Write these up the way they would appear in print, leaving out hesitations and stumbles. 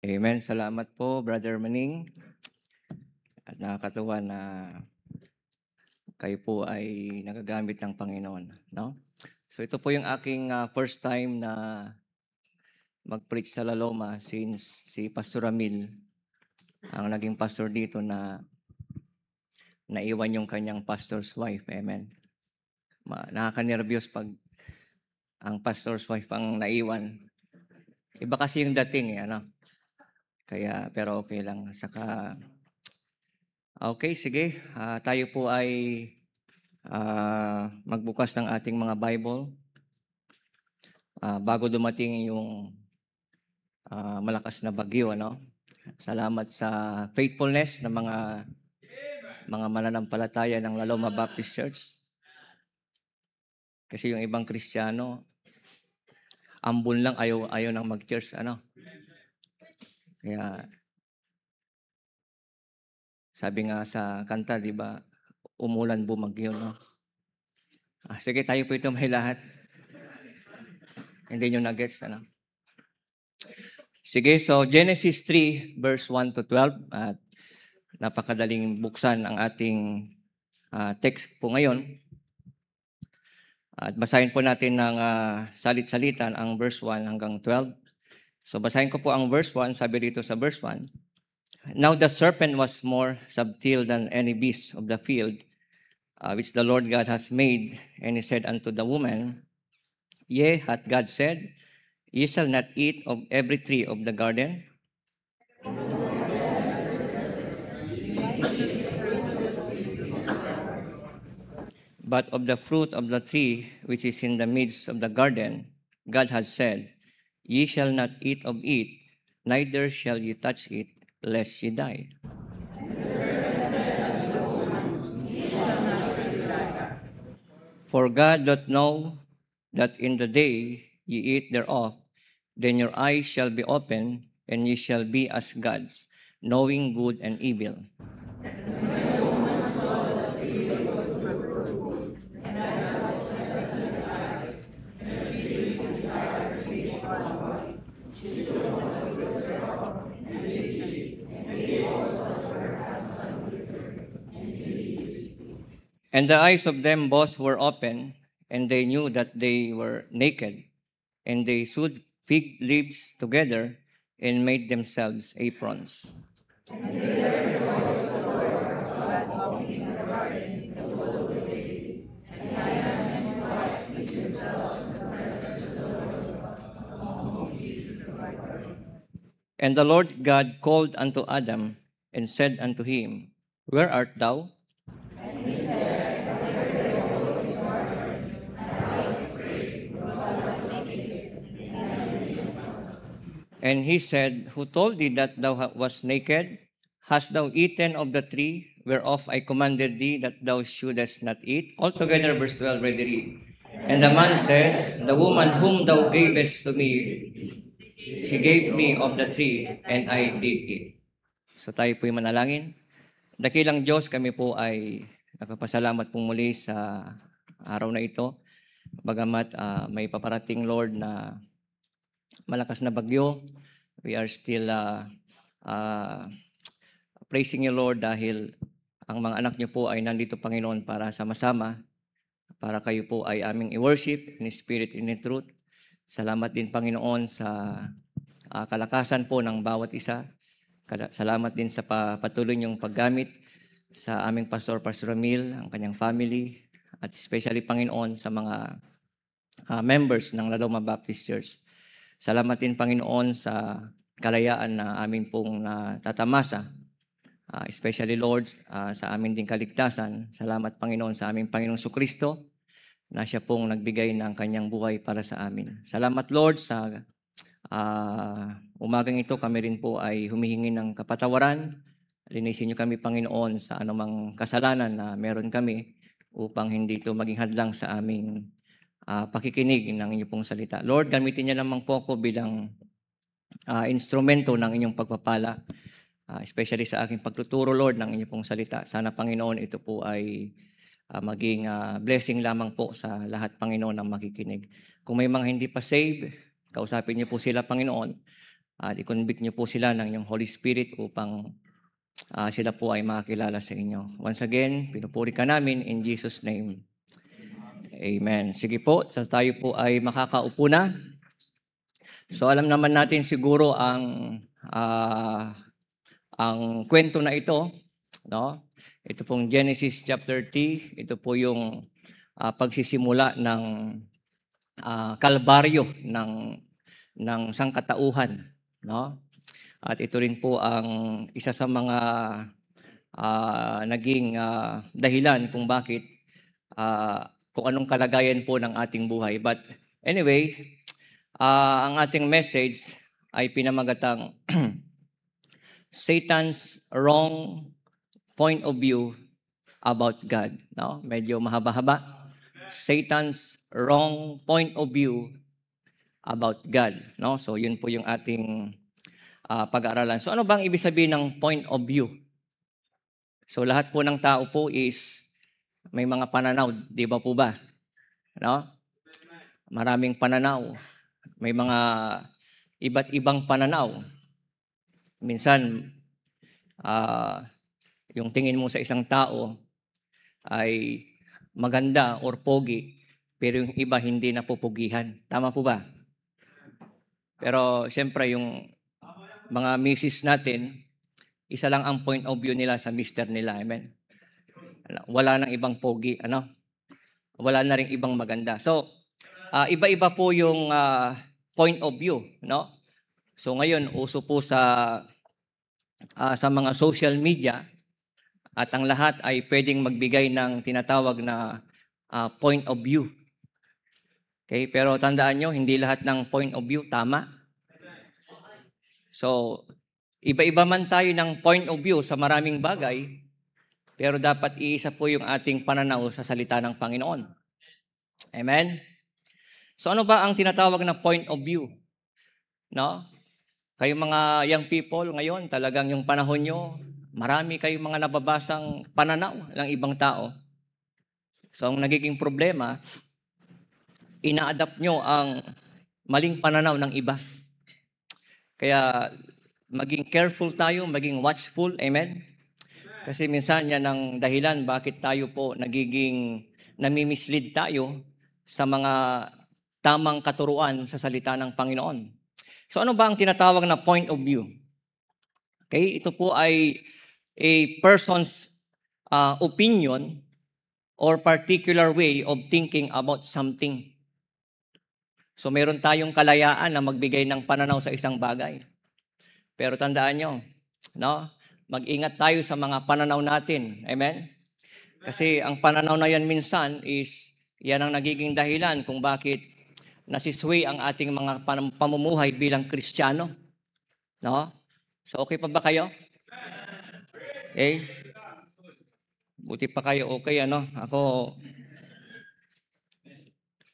Amen. Salamat po, Brother Maning. At nakakatuwa na kayo po ay nagagamit ng Panginoon, no? So ito po yung aking first time na mag-preach sa La Loma since si Pastor Ramil ang naging pastor dito na naiwan yung kanyang pastor's wife. Amen. Nakaka-nervyos pag ang pastor's wife ang naiwan. Iba kasi yung dating ano. Kaya pero okay lang. Saka okay, sige. Tayo po ay magbukas ng ating mga Bible bago dumating yung malakas na bagyo, ano? Salamat sa faithfulness ng mga mananampalataya ng La Loma Baptist Church. Kasi yung ibang Kristiyano, ambon lang ayaw nang mag-church, ano? Kaya sabi nga sa kanta, di ba, umulan bumagyo, no? Sige, tayo po ito may lahat. Hindi nyo na-gets, ano? Sige, so Genesis 3, verse 1 to 12. At napakadaling buksan ang ating text po ngayon. At basahin po natin ng salit-salitan ang verse 1 hanggang 12. So basahin ko po ang verse 1. Sabi dito sa verse 1, Now the serpent was more subtle than any beast of the field, which the Lord God hath made. And he said unto the woman, Yea, hath God said, Ye shall not eat of every tree of the garden? But of the fruit of the tree which is in the midst of the garden, God has said, Ye shall not eat of it, neither shall ye touch it, lest ye die. For God doth know that in the day ye eat thereof, then your eyes shall be opened, and ye shall be as gods, knowing good and evil. And the eyes of them both were open, and they knew that they were naked. And they sewed fig leaves together and made themselves aprons. And the Lord God called unto Adam and said unto him, Where art thou? And he said, Who told thee that thou wast naked? Hast thou eaten of the tree whereof I commanded thee that thou shouldest not eat? Altogether, verse 12, ready read. And the man said, The woman whom thou gavest to me, she gave me of the tree, and I did eat. So tayo po'y manalangin. Dakilang Diyos, kami po ay nakapasalamat po muli sa araw na ito. Bagamat may paparating, Lord, na malakas na bagyo, we are still praising you, Lord, dahil ang mga anak niyo po ay nandito, Panginoon, para sama-sama, para kayo po ay aming i-worship in spirit and in truth. Salamat din, Panginoon, sa kalakasan po ng bawat isa. Salamat din sa patuloy niyong paggamit sa aming Pastor Ramil, ang kanyang family, at especially, Panginoon, sa mga members ng La Loma Baptist Church. Salamat din, Panginoon, sa kalayaan na aming pong natatamasa. Especially, Lord, sa aming ding kaligtasan. Salamat, Panginoon, sa aming Panginoong Sukristo na siya pong nagbigay ng kanyang buhay para sa amin. Salamat, Lord, sa umagang ito kami rin po ay humihingi ng kapatawaran. Linisin niyo kami, Panginoon, sa anumang kasalanan na meron kami upang hindi ito maging hadlang sa aming pakikinig ng inyong pong salita. Lord, gamitin niyo naman po ako bilang instrumento ng inyong pagpapala, especially sa aking pagtuturo, Lord, ng inyong pong salita. Sana, Panginoon, ito po ay maging blessing lamang po sa lahat, Panginoon, ng makikinig. Kung may mga hindi pa save, kausapin niyo po sila, Panginoon, at i-convict niyo po sila ng inyong Holy Spirit upang sila po ay makakilala sa inyo. Once again, pinupuri ka namin in Jesus' name. Amen. Sige po, tayo po ay makakaupo na. So alam naman natin siguro ang kwento na ito, no? Ito pong Genesis chapter 3, ito po yung pagsisimula ng kalbaryo ng sangkatauhan, no? At ito rin po ang isa sa mga naging dahilan kung bakit kung anong kalagayan po ng ating buhay. But anyway, ang ating message ay pinamagatang Satan's wrong point of view about God. No? Medyo mahaba-haba. Satan's wrong point of view about God. No? So yun po yung ating pag-aaralan. So ano bang ibig sabihin ng point of view? So lahat po ng tao po is may mga pananaw, di ba po ba? No? Maraming pananaw. May mga iba't ibang pananaw. Minsan, yung tingin mo sa isang tao ay maganda or pogi, pero yung iba hindi napupugihan. Tama po ba? Pero siyempre yung mga misis natin, isa lang ang point of view nila sa mister nila. Amen? Wala nang ibang pogi. Wala na ring ibang maganda. So, iba-iba po yung point of view. No? So ngayon, uso po sa mga social media at ang lahat ay pwedeng magbigay ng tinatawag na point of view. Okay? Pero tandaan nyo, hindi lahat ng point of view tama. So, iba-iba man tayo ng point of view sa maraming bagay, pero dapat iisa po yung ating pananaw sa salita ng Panginoon. Amen? So ano ba ang tinatawag na point of view? No? Kayong mga young people ngayon, talagang yung panahon nyo, marami kayong mga nababasang pananaw ng ibang tao. So ang nagiging problema, ina-adapt nyo ang maling pananaw ng iba. Kaya maging careful tayo, maging watchful, amen? Kasi minsan yan ang dahilan bakit tayo po nagiging nami-mislead tayo sa mga tamang katuruan sa salita ng Panginoon. So ano ba ang tinatawag na point of view? Okay, ito po ay a person's opinion or particular way of thinking about something. So meron tayong kalayaan na magbigay ng pananaw sa isang bagay. Pero tandaan nyo, no? Mag-ingat tayo sa mga pananaw natin. Amen? Kasi ang pananaw na yan minsan is yan ang nagiging dahilan kung bakit nasisway ang ating mga pamumuhay bilang Kristiyano. No? So okay pa ba kayo? Okay? Buti pa kayo okay, ano? Ako,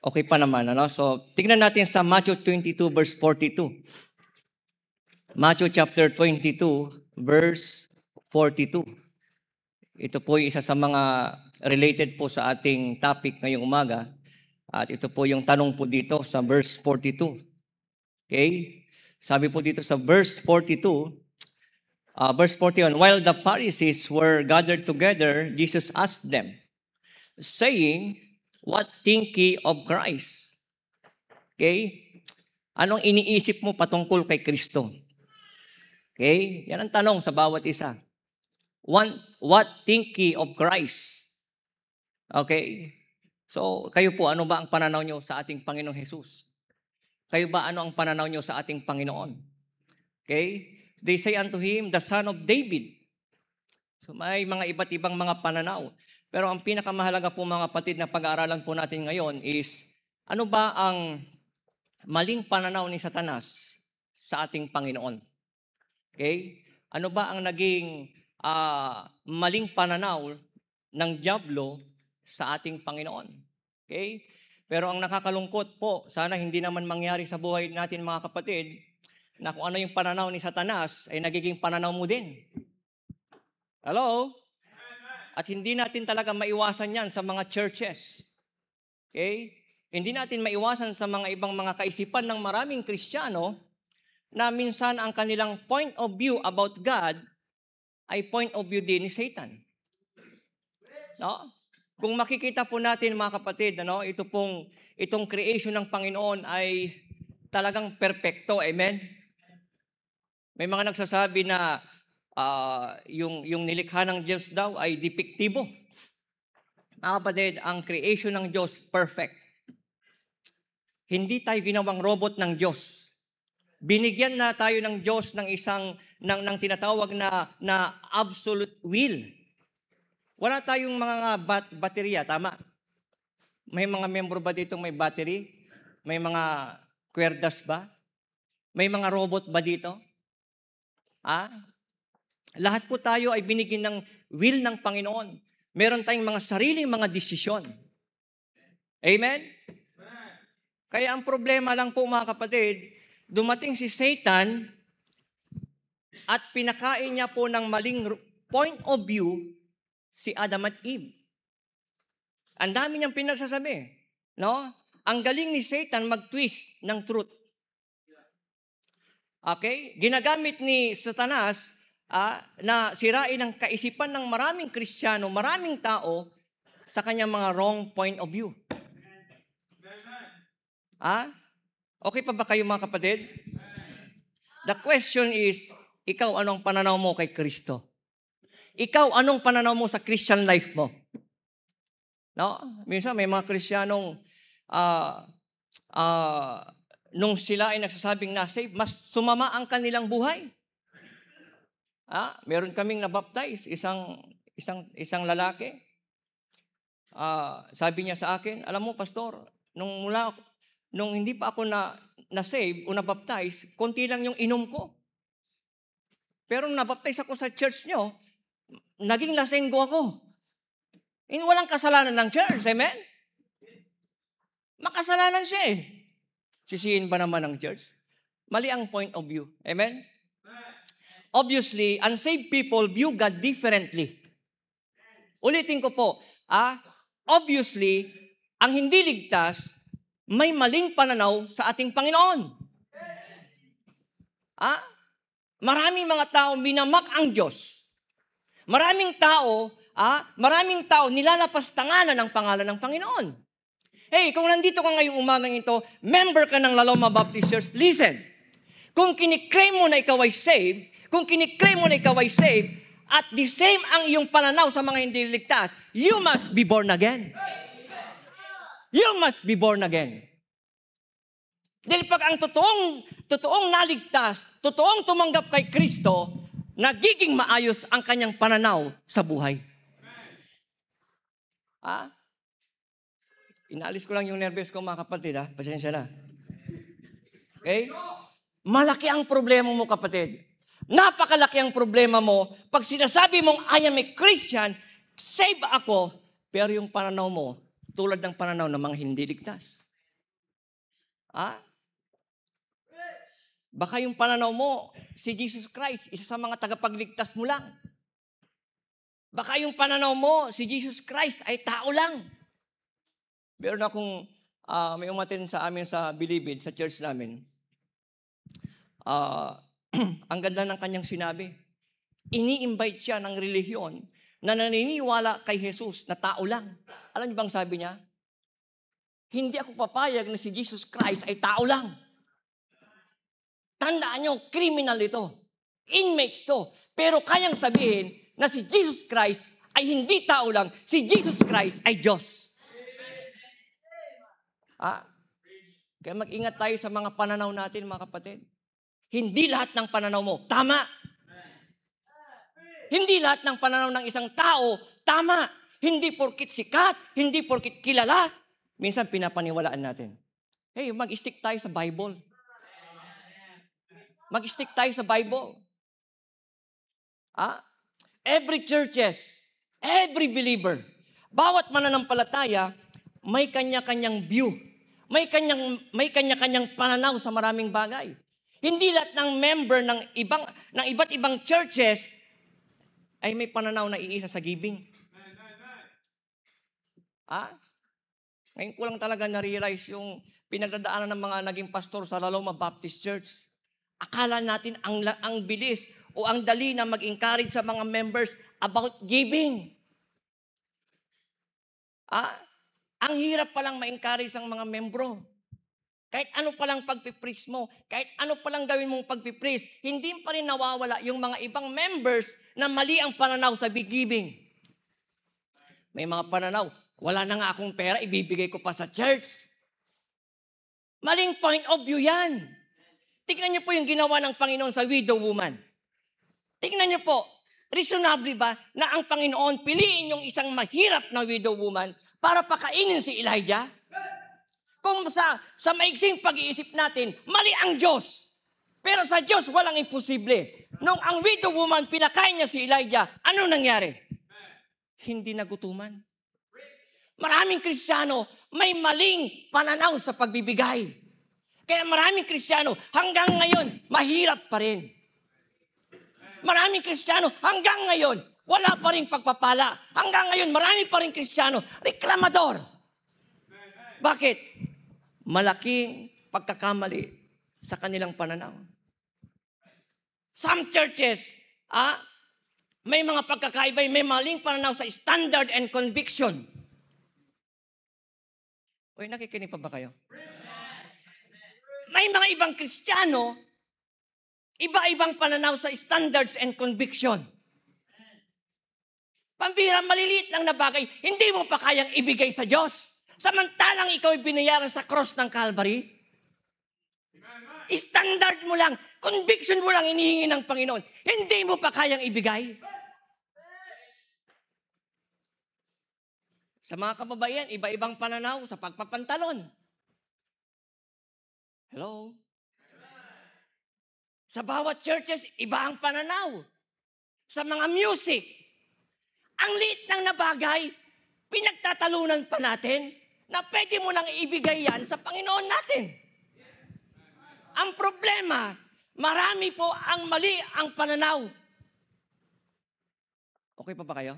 okay pa naman, ano? So, tignan natin sa Matthew 22 verse 42. Matthew chapter 22 verse 42. Ito po yung isa sa mga related po sa ating topic ngayong umaga. At ito po yung tanong po dito sa verse 42. Okay? Sabi po dito sa verse 42, verse 41, while the Pharisees were gathered together, Jesus asked them, saying, what think ye of Christ? Okay? Anong iniisip mo patungkol kay Kristo? Okay? Yan ang tanong sa bawat isa. What think ye of Christ? Okay? So, kayo po, ano ba ang pananaw nyo sa ating Panginoong Jesus? Kayo ba, ano ang pananaw nyo sa ating Panginoon? Okay? They say unto him, the Son of David. So, may mga iba't ibang mga pananaw. Pero ang pinakamahalaga po mga kapatid na pag-aaralan po natin ngayon is, ano ba ang maling pananaw ni Satanas sa ating Panginoon? Okay? Ano ba ang naging maling pananaw ng dyablo sa ating Panginoon? Okay? Pero ang nakakalungkot po, sana hindi naman mangyari sa buhay natin mga kapatid, na kung ano yung pananaw ni Satanas ay nagiging pananaw mo din. Hello? At hindi natin talaga maiwasan yan sa mga churches. Okay? Hindi natin maiwasan sa mga ibang mga kaisipan ng maraming Kristiyano na minsan ang kanilang point of view about God ay point of view din ni Satan. No? Kung makikita po natin mga kapatid, itong creation ng Panginoon ay talagang perpekto. Amen? May mga nagsasabi na yung nilikha ng Diyos daw ay depektibo. Mga kapatid, ang creation ng Diyos perfect. Hindi tayo ginawang robot ng Diyos. Binigyan na tayo ng Diyos ng ng tinatawag na absolute will. Wala tayong mga baterya, tama? May mga membro ba dito may battery? May mga kwerdas ba? May mga robot ba dito? Lahat po tayo ay binigyan ng will ng Panginoon. Meron tayong mga sariling mga desisyon. Amen? Kaya ang problema lang po mga kapatid, dumating si Satan at pinakain niya po ng maling point of view si Adam at Eve. Ang dami niyang pinagsasabi. No? Ang galing ni Satan mag-twist ng truth. Okay? Ginagamit ni Satanas na sirain ang kaisipan ng maraming Kristiyano, maraming tao sa kanyang mga wrong point of view. Okay pa ba kayo mga kapatid? The question is, ikaw anong pananaw mo kay Kristo? Ikaw anong pananaw mo sa Christian life mo? No? Minsan may mga Kristiyanong nung sila ay nagsasabing na save, mas sumama ang kanilang buhay. Meron kaming nabaptize, isang lalaki. Sabi niya sa akin, alam mo pastor, nung hindi pa ako na-save o na-baptize, konti lang yung inom ko. Pero nung na-baptize ako sa church nyo, naging lasenggo ako. Walang kasalanan ng church, amen? Makasalanan siya eh. Sisihin ba naman ng church? Mali ang point of view, amen? Obviously, unsaved people view God differently. Ulitin ko po, obviously, ang hindi ligtas, may maling pananaw sa ating Panginoon. Maraming mga tao minamak ang Diyos. Maraming tao nilalapastanganan ang pangalan ng Panginoon. Hey, kung nandito ka ngayong umagang ito, member ka ng Laloma Baptist Church, listen. Kung kiniklaim mo na ikaw ay saved, at the same ang iyong pananaw sa mga hindi ligtas, you must be born again. You must be born again. Dahil pag ang totoong naligtas, totoong tumanggap kay Kristo, nagiging maayos ang kanyang pananaw sa buhay. Inaalis ko lang yung nervous ko mga kapatid, pasensya na. Okay? Malaki ang problema mo kapatid. Napakalaki ang problema mo pag sinasabi mong I am a Christian, save ako, pero yung pananaw mo, tulad ng pananaw ng mga hindi ligtas. Baka yung pananaw mo, si Jesus Christ, isa sa mga tagapagligtas mo lang. Baka yung pananaw mo, si Jesus Christ ay tao lang. Meron akong, may umatin sa amin sa Bilibid, sa church namin. Ang ganda ng kanyang sinabi. Ini-invite siya ng relihiyon na naniniwala kay Jesus na tao lang. Alam niyo bang sabi niya? Hindi ako papayag na si Jesus Christ ay tao lang. Tandaan niyo, criminal ito. Inmates to. Pero kayang sabihin na si Jesus Christ ay hindi tao lang. Si Jesus Christ ay Diyos. Kaya mag-ingat tayo sa mga pananaw natin, mga kapatid. Hindi lahat ng pananaw mo, tama. Hindi lahat ng pananaw ng isang tao, tama. Hindi porkit sikat, hindi porkit kilala. Minsan pinapaniwalaan natin. Hey, mag-stick tayo sa Bible. Mag-stick tayo sa Bible. Every churches, every believer, bawat mananampalataya, may kanya-kanyang view. May kanya-kanyang pananaw sa maraming bagay. Hindi lahat ng member ng iba't ibang churches ay may pananaw na iisa sa giving. Ngayon ko lang talaga na-realize yung pinagdadaanan ng mga naging pastor sa Laloma Baptist Church. Akala natin ang bilis o ang dali na mag-encourage sa mga members about giving. Ang hirap palang ma-encourage ang mga membro. Kahit ano palang pagpipris mo, kahit ano palang gawin mong pagpipris, hindi pa rin nawawala yung mga ibang members na mali ang pananaw sa giving. May mga pananaw, wala na nga akong pera, ibibigay ko pa sa church. Maling point of view yan. Tingnan niyo po yung ginawa ng Panginoon sa widow woman. Tingnan niyo po, reasonable ba na ang Panginoon piliin yung isang mahirap na widow woman para pakainin si Elijah? Kung sa maiksing pag-iisip natin, mali ang Diyos. Pero sa Diyos, walang imposible. Nung ang widow woman, pinakain niya si Elijah, ano nangyari? Hindi nagutuman. Maraming Kristiyano, may maling pananaw sa pagbibigay. Kaya maraming Kristiyano, hanggang ngayon, mahirap pa rin. Maraming Kristiyano, hanggang ngayon, wala pa rin pagpapala. Hanggang ngayon, marami pa rin Kristiyano, reklamador. Bakit? Malaking pagkakamali sa kanilang pananaw. Some churches, may mga pagkakaiba, may maling pananaw sa standard and conviction. Uy, nakikinig pa ba kayo? May mga ibang Kristiyano, iba-ibang pananaw sa standards and conviction. Pambira, maliliit lang na bagay, hindi mo pa kayang ibigay sa Diyos. Samantalang ikaw ay binayaran sa cross ng Calvary. Standard mo lang, conviction mo lang inihingi ng Panginoon. Hindi mo pa kayang ibigay. Sa mga kababaihan, iba-ibang pananaw sa pagpapantalon. Hello? Sa bawat churches, iba ang pananaw. Sa mga music, ang liit lang na bagay, pinagtatalunan pa natin na pwede mo nang ibigay yan sa Panginoon natin. Ang problema, marami po ang mali ang pananaw. Okay pa ba kayo?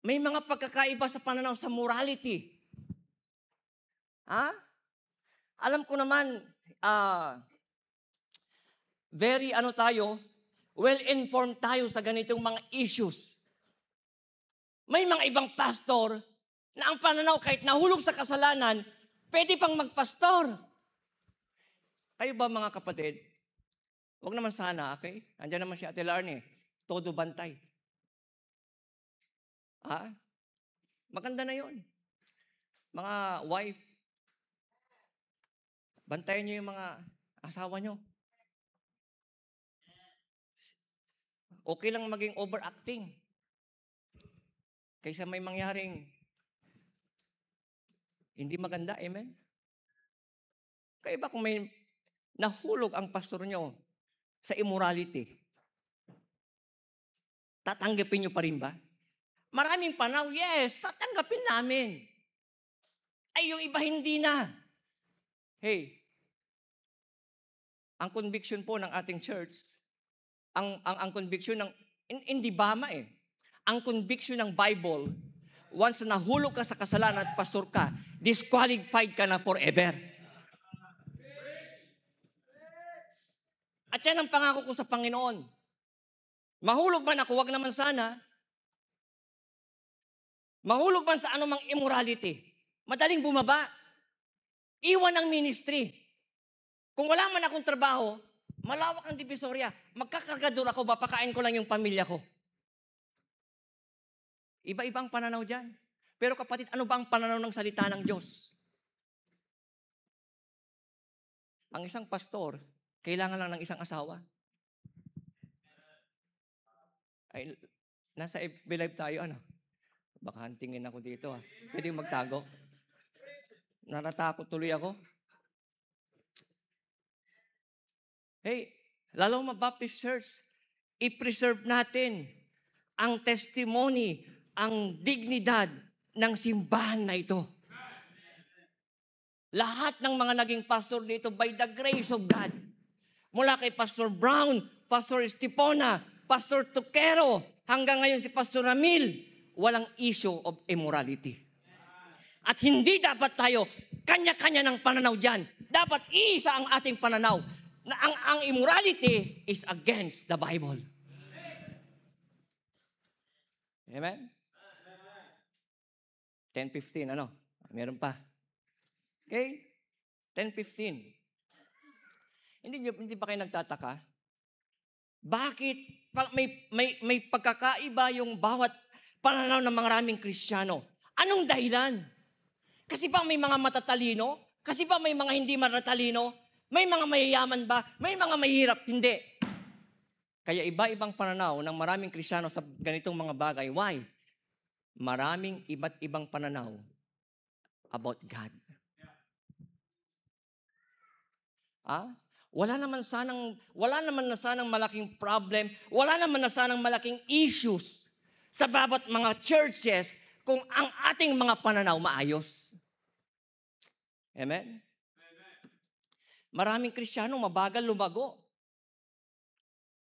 May mga pagkakaiba sa pananaw sa morality. Alam ko naman, very well-informed tayo sa ganitong mga issues. May mga ibang pastor na ang pananaw kahit nahulog sa kasalanan, pwede pang magpastor. Kayo ba mga kapatid? Huwag naman sana, okay? Andiyan naman si Ate Larne, todo bantay. Maganda na yon. Mga wife, bantayan nyo yung mga asawa nyo. Okay lang maging overacting. Kaysa may mangyaring hindi maganda, amen? Kaya ba kung may nahulog ang pastor nyo sa immorality, tatanggapin nyo pa rin ba? Maraming panaw, yes, tatanggapin namin. Ay, yung iba hindi na. Hey, ang conviction po ng ating church, ang conviction ng, hindi bama eh. Ang conviction ng Bible, once na nahulog ka sa kasalanan at pastor ka, disqualified ka na forever. At yan ang pangako ko sa Panginoon. Mahulog man ako, wag naman sana. Mahulog man sa anumang immorality, madaling bumaba. Iwan ang ministry. Kung wala man akong trabaho, malawak ang divisorya. Magkakargador ako, papakain ko lang yung pamilya ko. Iba-ibang pananaw dyan. Pero kapatid, ano ba ang pananaw ng salita ng Diyos? Ang isang pastor, kailangan lang ng isang asawa. Ay, nasa FB Live tayo, ano? Baka hantingin ako dito, Pwede magtago. Natatakot tuloy ako. Hey, lalo ma-Baptist Church, i-preserve natin ang testimony, ang dignidad ng simbahan na ito. Lahat ng mga naging pastor dito by the grace of God. Mula kay Pastor Brown, Pastor Estipona, Pastor Tuquero, hanggang ngayon si Pastor Ramil, walang issue of immorality. At hindi dapat tayo kanya-kanya ng pananaw dyan. Dapat iisa ang ating pananaw. Na ang immorality is against the Bible. Amen? 10:15, ano? Meron pa. Okay? 10:15. Hindi ba kayo nagtataka? Bakit may pagkakaiba yung bawat pananaw ng mga maraming Kristiyano? Anong dahilan? Kasi ba may mga matatalino? Kasi ba may mga hindi matatalino? May mga mayayaman ba? May mga mahirap? Hindi. Kaya iba-ibang pananaw ng maraming Kristiyano sa ganitong mga bagay. Why? Maraming iba't ibang pananaw about God. Wala naman na sanang malaking problem, wala naman na sanang malaking issues sa bawat mga churches kung ang ating mga pananaw maayos. Amen? Maraming Kristiyano mabagal lumago.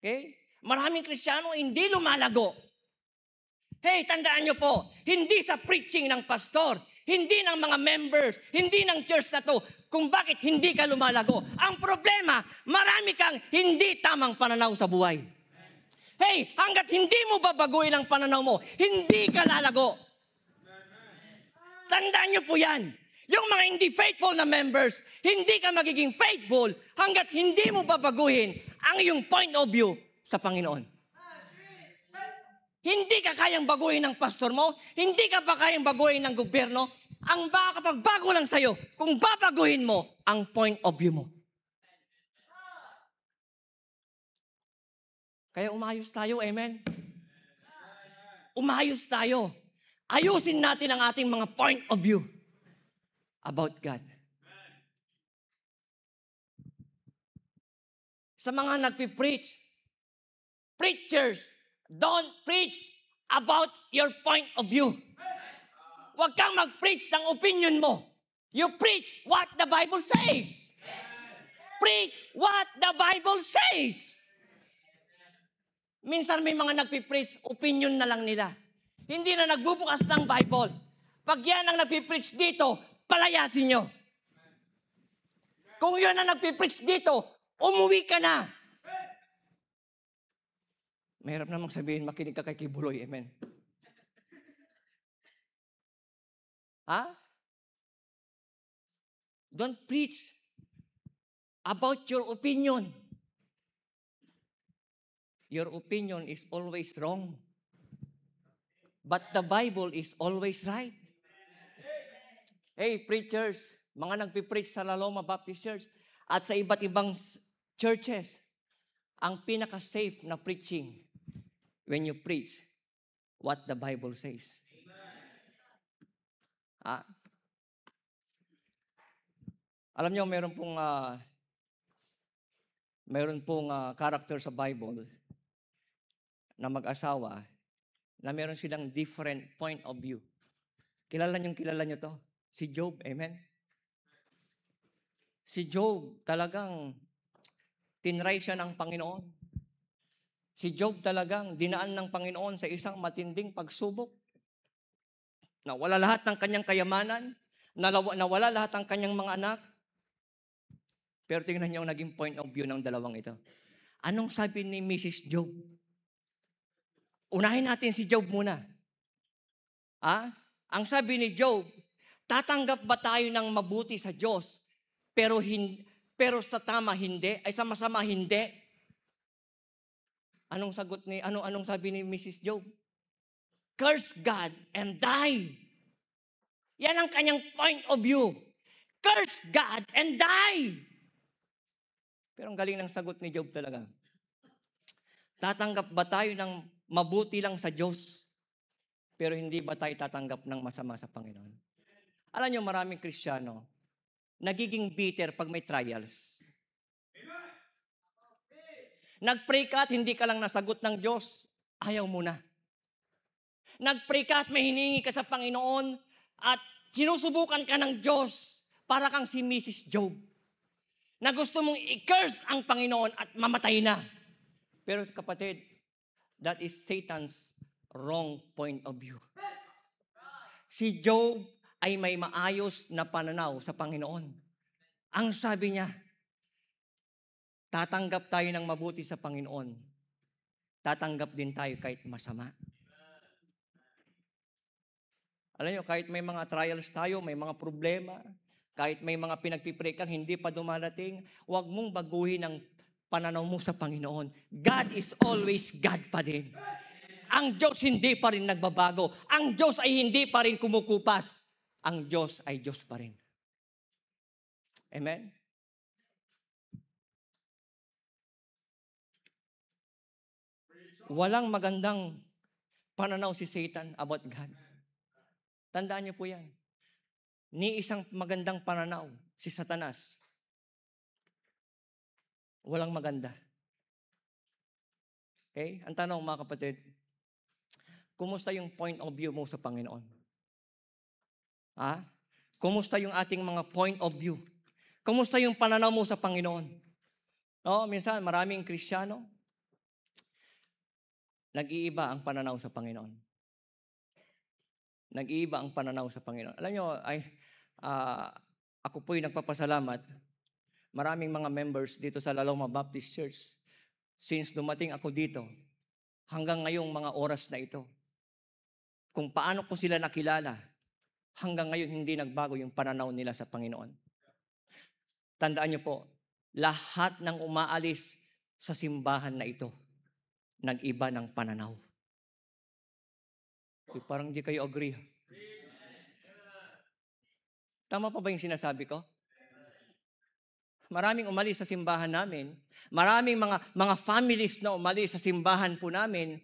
Okay? Maraming Kristiyano hindi lumalago. Hey, tandaan nyo po, hindi sa preaching ng pastor, hindi ng mga members, hindi ng church na to, kung bakit hindi ka lumalago. Ang problema, marami kang hindi tamang pananaw sa buhay. Hey, hanggat hindi mo babaguhin ang pananaw mo, hindi ka lalago. Tandaan nyo po yan. Yung mga hindi faithful na members, hindi ka magiging faithful hanggat hindi mo babaguhin ang iyong point of view sa Panginoon. Hindi ka kayang baguhin ng pastor mo, hindi ka pa kayang baguhin ng gobyerno, ang makakapagbago lang sa'yo kung babaguhin mo ang point of view mo. Kaya umayos tayo, amen? Umayos tayo. Ayusin natin ang ating mga point of view about God. Sa mga nagpipreach, preachers, don't preach about your point of view. Huwag kang mag-preach ng opinion mo. You preach what the Bible says. Preach what the Bible says. Minsan may mga nagpipreach, opinion na lang nila. Hindi na nagbubukas ng Bible. Pag yan ang nagpipreach dito, palayasin nyo. Kung yan ang nagpipreach dito, umuwi ka na. Mahirap namang sabihin, makinig ka kay Kibuloy. Amen. Don't preach about your opinion. Your opinion is always wrong. But the Bible is always right. Hey, preachers, mga nagpipreach sa La Loma Baptist Church at sa iba't ibang churches, ang pinaka-safe na preaching when you preach what the Bible says. Alam niyo, meron pong character sa Bible na mag-asawa na meron silang different point of view. Kilala niyo to? Si Job, amen? Si Job, talagang tinry siya ng Panginoon. Si Job talagang dinaan ng Panginoon sa isang matinding pagsubok. Nawala lahat ng kanyang kayamanan, nawala lahat ng kanyang mga anak. Pero tingnan niyo ang naging point of view ng dalawang ito. Anong sabi ni Mrs. Job? Unahin natin si Job muna. Ang sabi ni Job, tatanggap ba tayo ng mabuti sa Diyos, pero sa tama hindi, ay sa masama hindi? Anong sabi ni Mrs. Job? Curse God and die. Yan ang kanyang point of view. Curse God and die. Pero ang galing ng sagot ni Job talaga. Tatanggap ba tayo ng mabuti lang sa Diyos, pero hindi ba tayo tatanggap ng masama sa Panginoon? Alam niyo, maraming Kristiyano, nagiging bitter pag may trials. Nag-pray ka at hindi ka lang nasagot ng Diyos, ayaw mo na. Nag-pray ka at may hiningi ka sa Panginoon at sinusubukan ka ng Diyos para kang si Mrs. Job na gusto mong i-curse ang Panginoon at mamatay na. Pero kapatid, that is Satan's wrong point of view. Si Job ay may maayos na pananaw sa Panginoon. Ang sabi niya, tatanggap tayo ng mabuti sa Panginoon. Tatanggap din tayo kahit masama. Alam niyo, kahit may mga trials tayo, may mga problema, kahit may mga pinagpipray kang hindi pa dumarating, huwag mong baguhin ang pananaw mo sa Panginoon. God is always God pa din. Ang Diyos hindi pa rin nagbabago. Ang Diyos ay hindi pa rin kumukupas. Ang Diyos ay Diyos pa rin. Amen? Walang magandang pananaw si Satan about God. Tandaan niyo po yan. Ni isang magandang pananaw si Satanas. Walang maganda. Okay? Ang tanong mga kapatid, kumusta yung point of view mo sa Panginoon? Ha? Kumusta yung ating mga point of view? Kumusta yung pananaw mo sa Panginoon? No, minsan maraming Kristiyano, nag-iiba ang pananaw sa Panginoon. Nag-iiba ang pananaw sa Panginoon. Alam nyo, ako po'y nagpapasalamat. Maraming mga members dito sa Laloma Baptist Church, since dumating ako dito, hanggang ngayong mga oras na ito, kung paano ko sila nakilala, hanggang ngayon hindi nagbago yung pananaw nila sa Panginoon. Tandaan nyo po, lahat ng umaalis sa simbahan na ito, nag-iba ng pananaw. Parang hindi kayo agree. Tama pa ba yung sinasabi ko? Maraming umalis sa simbahan namin. Maraming mga families na umalis sa simbahan po namin,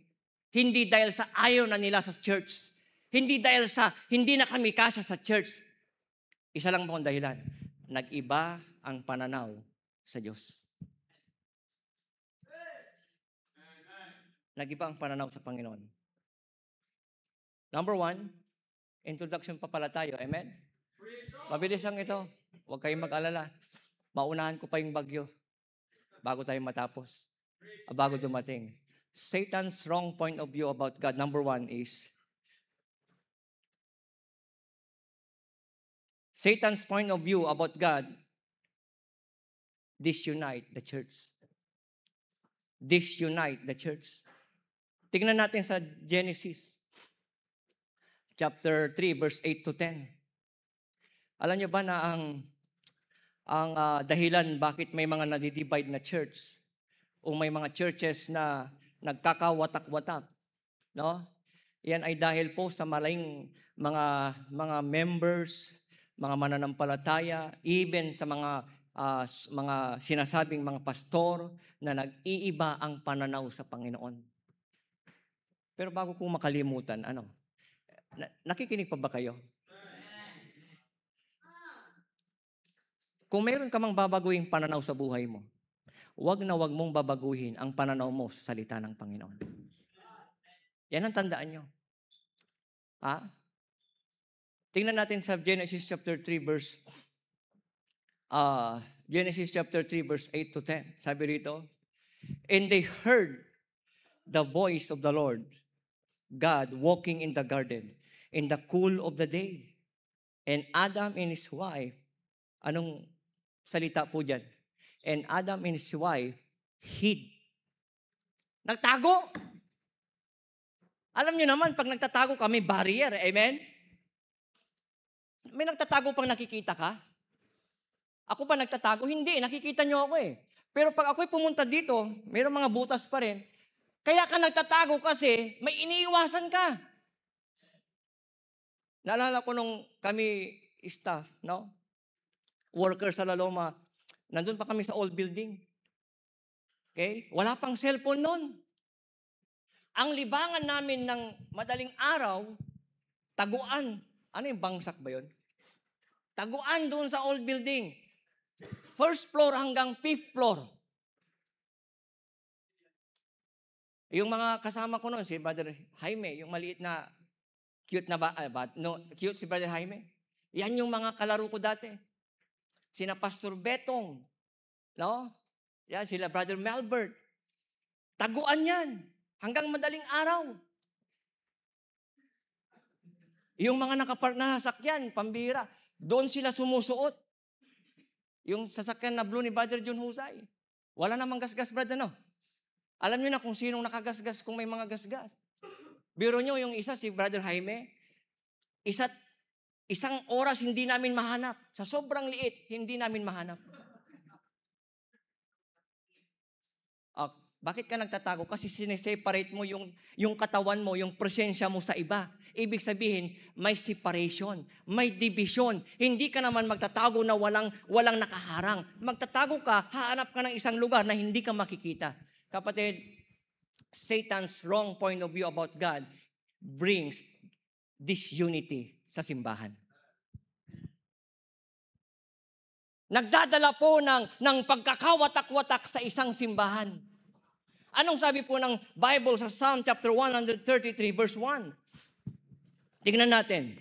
hindi dahil sa ayaw na nila sa church. Hindi dahil sa hindi na kami kasya sa church. Isa lang po ang dahilan. Nag-iba ang pananaw sa Diyos. Nag-iba ang pananaw sa Panginoon. Number 1, introduction pa pala tayo. Amen? Mabilis lang ito. Huwag kayong mag-alala. Maunahan ko pa yung bagyo bago tayo matapos. Bago dumating. Satan's wrong point of view about God. Number 1 is, Satan's point of view about God, disunite the church. Disunite the church. Tingnan natin sa Genesis chapter 3, verse 8 to 10. Alam niyo ba na ang dahilan bakit may mga nadidivide na church o may mga churches na nagkakawatak-watak, no? Yan ay dahil po sa maling mga members, mga mananampalataya, even sa mga sinasabing mga pastor na nag-iiba ang pananaw sa Panginoon. Pero bago ko makalimutan, nakikinig pa ba kayo? Kung meron ka mang babaguhin pananaw sa buhay mo, wag mong babaguhin ang pananaw mo sa salita ng Panginoon. Yan ang tandaan nyo. Tingnan natin sa Genesis chapter 3 verse 8 to 10. Sabi rito, and they heard the voice of the Lord God walking in the garden in the cool of the day. And Adam and his wife, anong salita po dyan? And Adam and his wife hid. Nagtago. Alam nyo naman, pag nagtatago kami, barrier. Amen? May nagtatago pang nakikita ka? Ako ba nagtatago? Hindi, nakikita nyo ako eh. Pero pag ako'y pumunta dito, mayroong mga butas pa rin. Kaya ka nagtatago kasi may iniiwasan ka. Naalala ko nung kami staff, no? Workers sa Laloma, nandun pa kami sa old building. Okay? Wala pang cellphone noon. Ang libangan namin ng madaling araw, taguan. Ano yung bangsak ba yun? Taguan doon sa old building. First floor hanggang 5th floor. Yung mga kasama ko noon, si Brother Jaime, yung maliit na, cute cute si Brother Jaime. Yan yung mga kalaro ko dati. Sina Pastor Betong, no? Yan, sila Brother Melbert. Taguan yan. Hanggang madaling araw. Yung mga nakapark na sasakyan, pambihira, doon sila sumusuot. Yung sasakyan na blue ni Brother John Husay. Wala namang gasgas, brad, ano? Alam niyo na kung sinong nakagasgas, kung may mga gasgas. Biro nyo, yung isa, si Brother Jaime, isang oras hindi namin mahanap. Sa sobrang liit, hindi namin mahanap. Bakit ka nagtatago? Kasi sineseparate mo yung katawan mo, yung presensya mo sa iba. Ibig sabihin, may separation, may division. Hindi ka naman magtatago na walang nakaharang. Magtatago ka, hahanap ka ng isang lugar na hindi ka makikita. Kapatid, Satan's wrong point of view about God brings disunity sa simbahan. Nagdadala po ng pagkakawatak-watak sa isang simbahan. Anong sabi po ng Bible sa Psalm chapter 133 verse 1? Tingnan natin.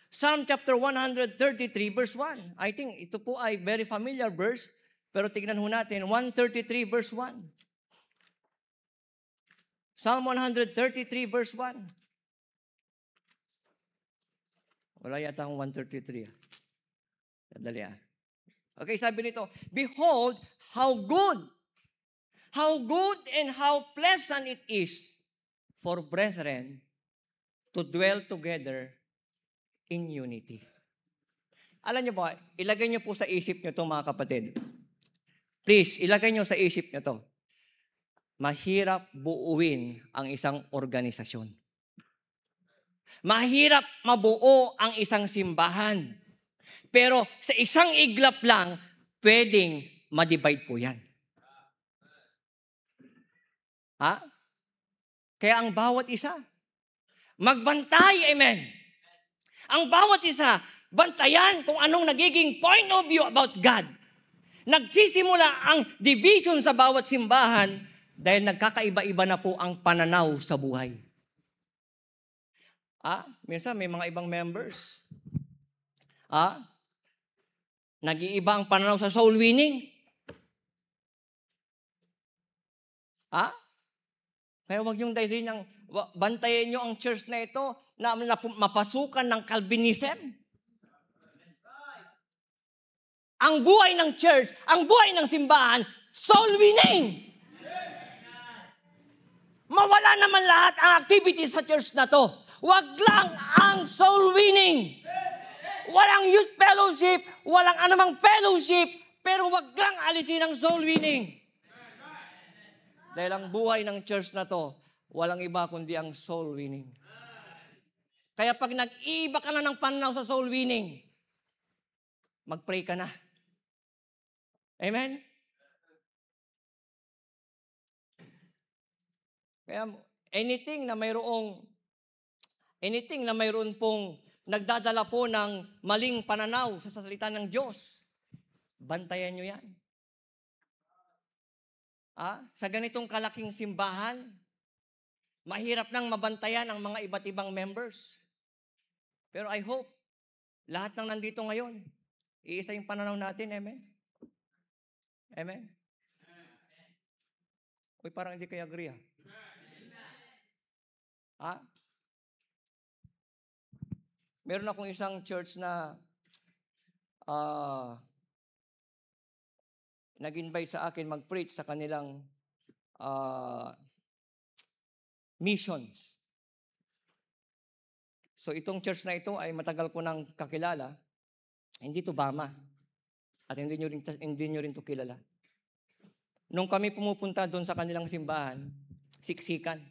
Psalm chapter 133 verse 1. I think ito po ay very familiar verse, pero tingnan ho natin 133 verse 1. Psalm 133 verse 1. Wala yata ang 133. Sadali ah. Okay, sabi nito, behold, how good and how pleasant it is for brethren to dwell together in unity. Alam niyo po, ilagay niyo po sa isip niyo ito, mga kapatid. Please, ilagay niyo sa isip niyo ito. Mahirap buuin ang isang organisasyon. Mahirap mabuo ang isang simbahan. Pero sa isang iglap lang, pwedeng ma-divide po yan. Ha? Kaya ang bawat isa, magbantay, amen. Ang bawat isa, bantayan kung anong nagiging point of view about God. Nagsisimula ang division sa bawat simbahan dahil nagkakaiba-iba na po ang pananaw sa buhay. Minsan may mga ibang members. Nag-iiba ang pananaw sa soul winning. Kaya huwag yung dahilin ng bantayan nyo ang church na ito na mapasukan ng Calvinism. Ang buhay ng church, ang buhay ng simbahan, soul winning. Mawala naman lahat ang activities sa church na to. Huwag lang ang soul winning. Walang youth fellowship, walang anumang fellowship, pero huwag lang alisin ang soul winning. Dahil ang buhay ng church na to, walang iba kundi ang soul winning. Kaya pag nag-iiba ka na ng pananaw sa soul winning, mag-pray ka na. Amen? Kaya anything na mayroon pong nagdadala po ng maling pananaw sa salita ng Diyos, bantayan nyo yan. Sa ganitong kalaking simbahan, mahirap nang mabantayan ang mga iba't ibang members. Pero I hope, lahat ng nandito ngayon, iisa yung pananaw natin, amen? Amen? Uy, parang hindi kayo agree, Meron akong isang church na nag-invite sa akin mag-preach sa kanilang missions. So itong church na ito ay matagal ko nang kakilala. Hindi to Bama. At hindi nyo rin to kilala. Nung kami pumupunta doon sa kanilang simbahan, siksikan.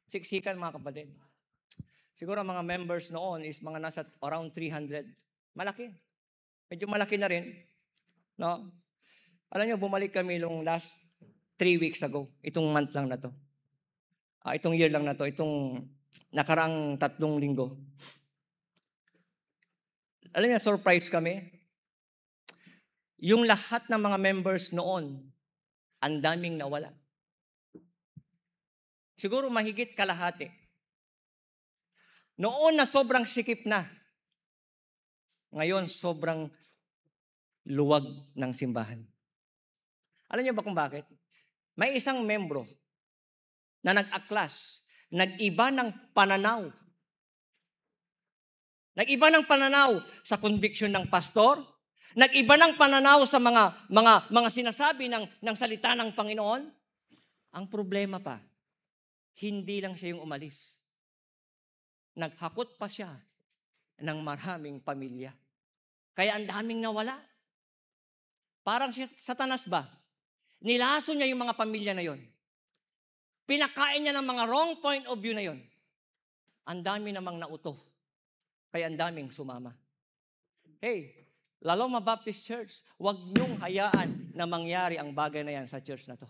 Siksikan, mga kapatid. Siguro mga members noon is mga nasa around 300. Malaki. Medyo malaki na rin. No? Alam nyo, bumalik kami nung last 3 weeks ago. Itong month lang na to. Itong year lang na to. Itong nakaraang 3 linggo. Alam niyo, surprise kami. Yung lahat ng mga members noon, ang daming nawala. Siguro mahigit kalahati. Noon na sobrang sikip na. Ngayon, sobrang luwag ng simbahan. Alam niyo ba kung bakit? May isang membro na nag-aklas, nag-iba ng pananaw Nag-iba ng pananaw sa conviction ng pastor. Nag-iba ng pananaw sa mga sinasabi ng salita ng Panginoon. Ang problema pa, hindi lang siya yung umalis. Naghakot pa siya ng maraming pamilya. Kaya ang daming nawala. Parang si Satanas ba? Nilaso niya yung mga pamilya na yon. Pinakain niya ng mga wrong point of view na yon. Ang dami namang nauto. Kaya ang daming sumama. Hey, Laloma Baptist Church, huwag niyong hayaan na mangyari ang bagay na yan sa church na to.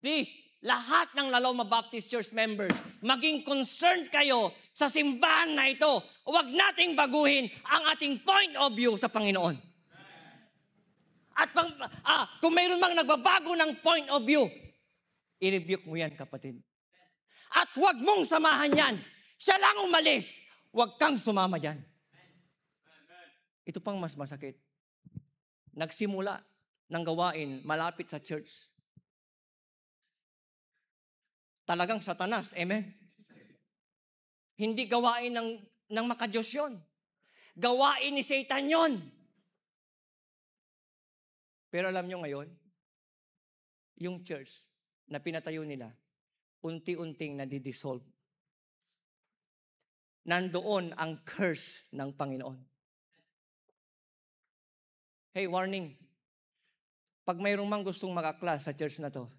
Please, lahat ng Laloma Baptist Church members, maging concerned kayo sa simbahan na ito. Huwag nating baguhin ang ating point of view sa Panginoon. At kung mayroon mang nagbabago ng point of view, i-rebuke mo yan, kapatid. At huwag mong samahan yan. Siya lang umalis. Huwag kang sumama dyan. Ito pang mas masakit. Nagsimula ng gawain malapit sa church. Talagang Satanas, amen? Hindi gawain ng makadiyos yun. Gawain ni Satan yun. Pero alam nyo ngayon, yung church na pinatayo nila, unti-unting nadidissolve. Nandoon ang curse ng Panginoon. Hey, warning. Pag mayroong mang gustong mag-aklas sa church na to,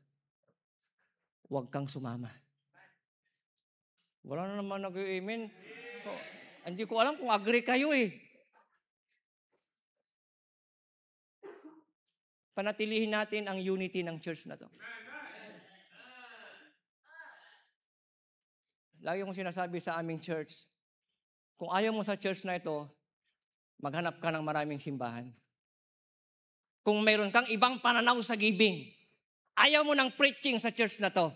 huwag kang sumama. Wala na naman nag-amen. Oh, hindi ko alam kung agree kayo eh. Panatilihin natin ang unity ng church na to. Lagi kong sinasabi sa aming church, kung ayaw mo sa church na ito, maghanap ka ng maraming simbahan. Kung mayroon kang ibang pananaw sa giving, ayaw mo ng preaching sa church na to,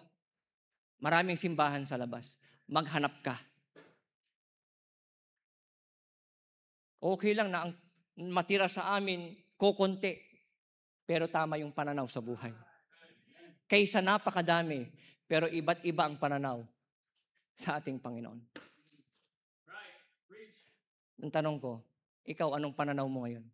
maraming simbahan sa labas. Maghanap ka. Okay lang na ang matira sa amin, kokonti, pero tama yung pananaw sa buhay. Kaysa napakadami, pero iba't iba ang pananaw sa ating Panginoon. Ang tanong ko, ikaw anong pananaw mo ngayon?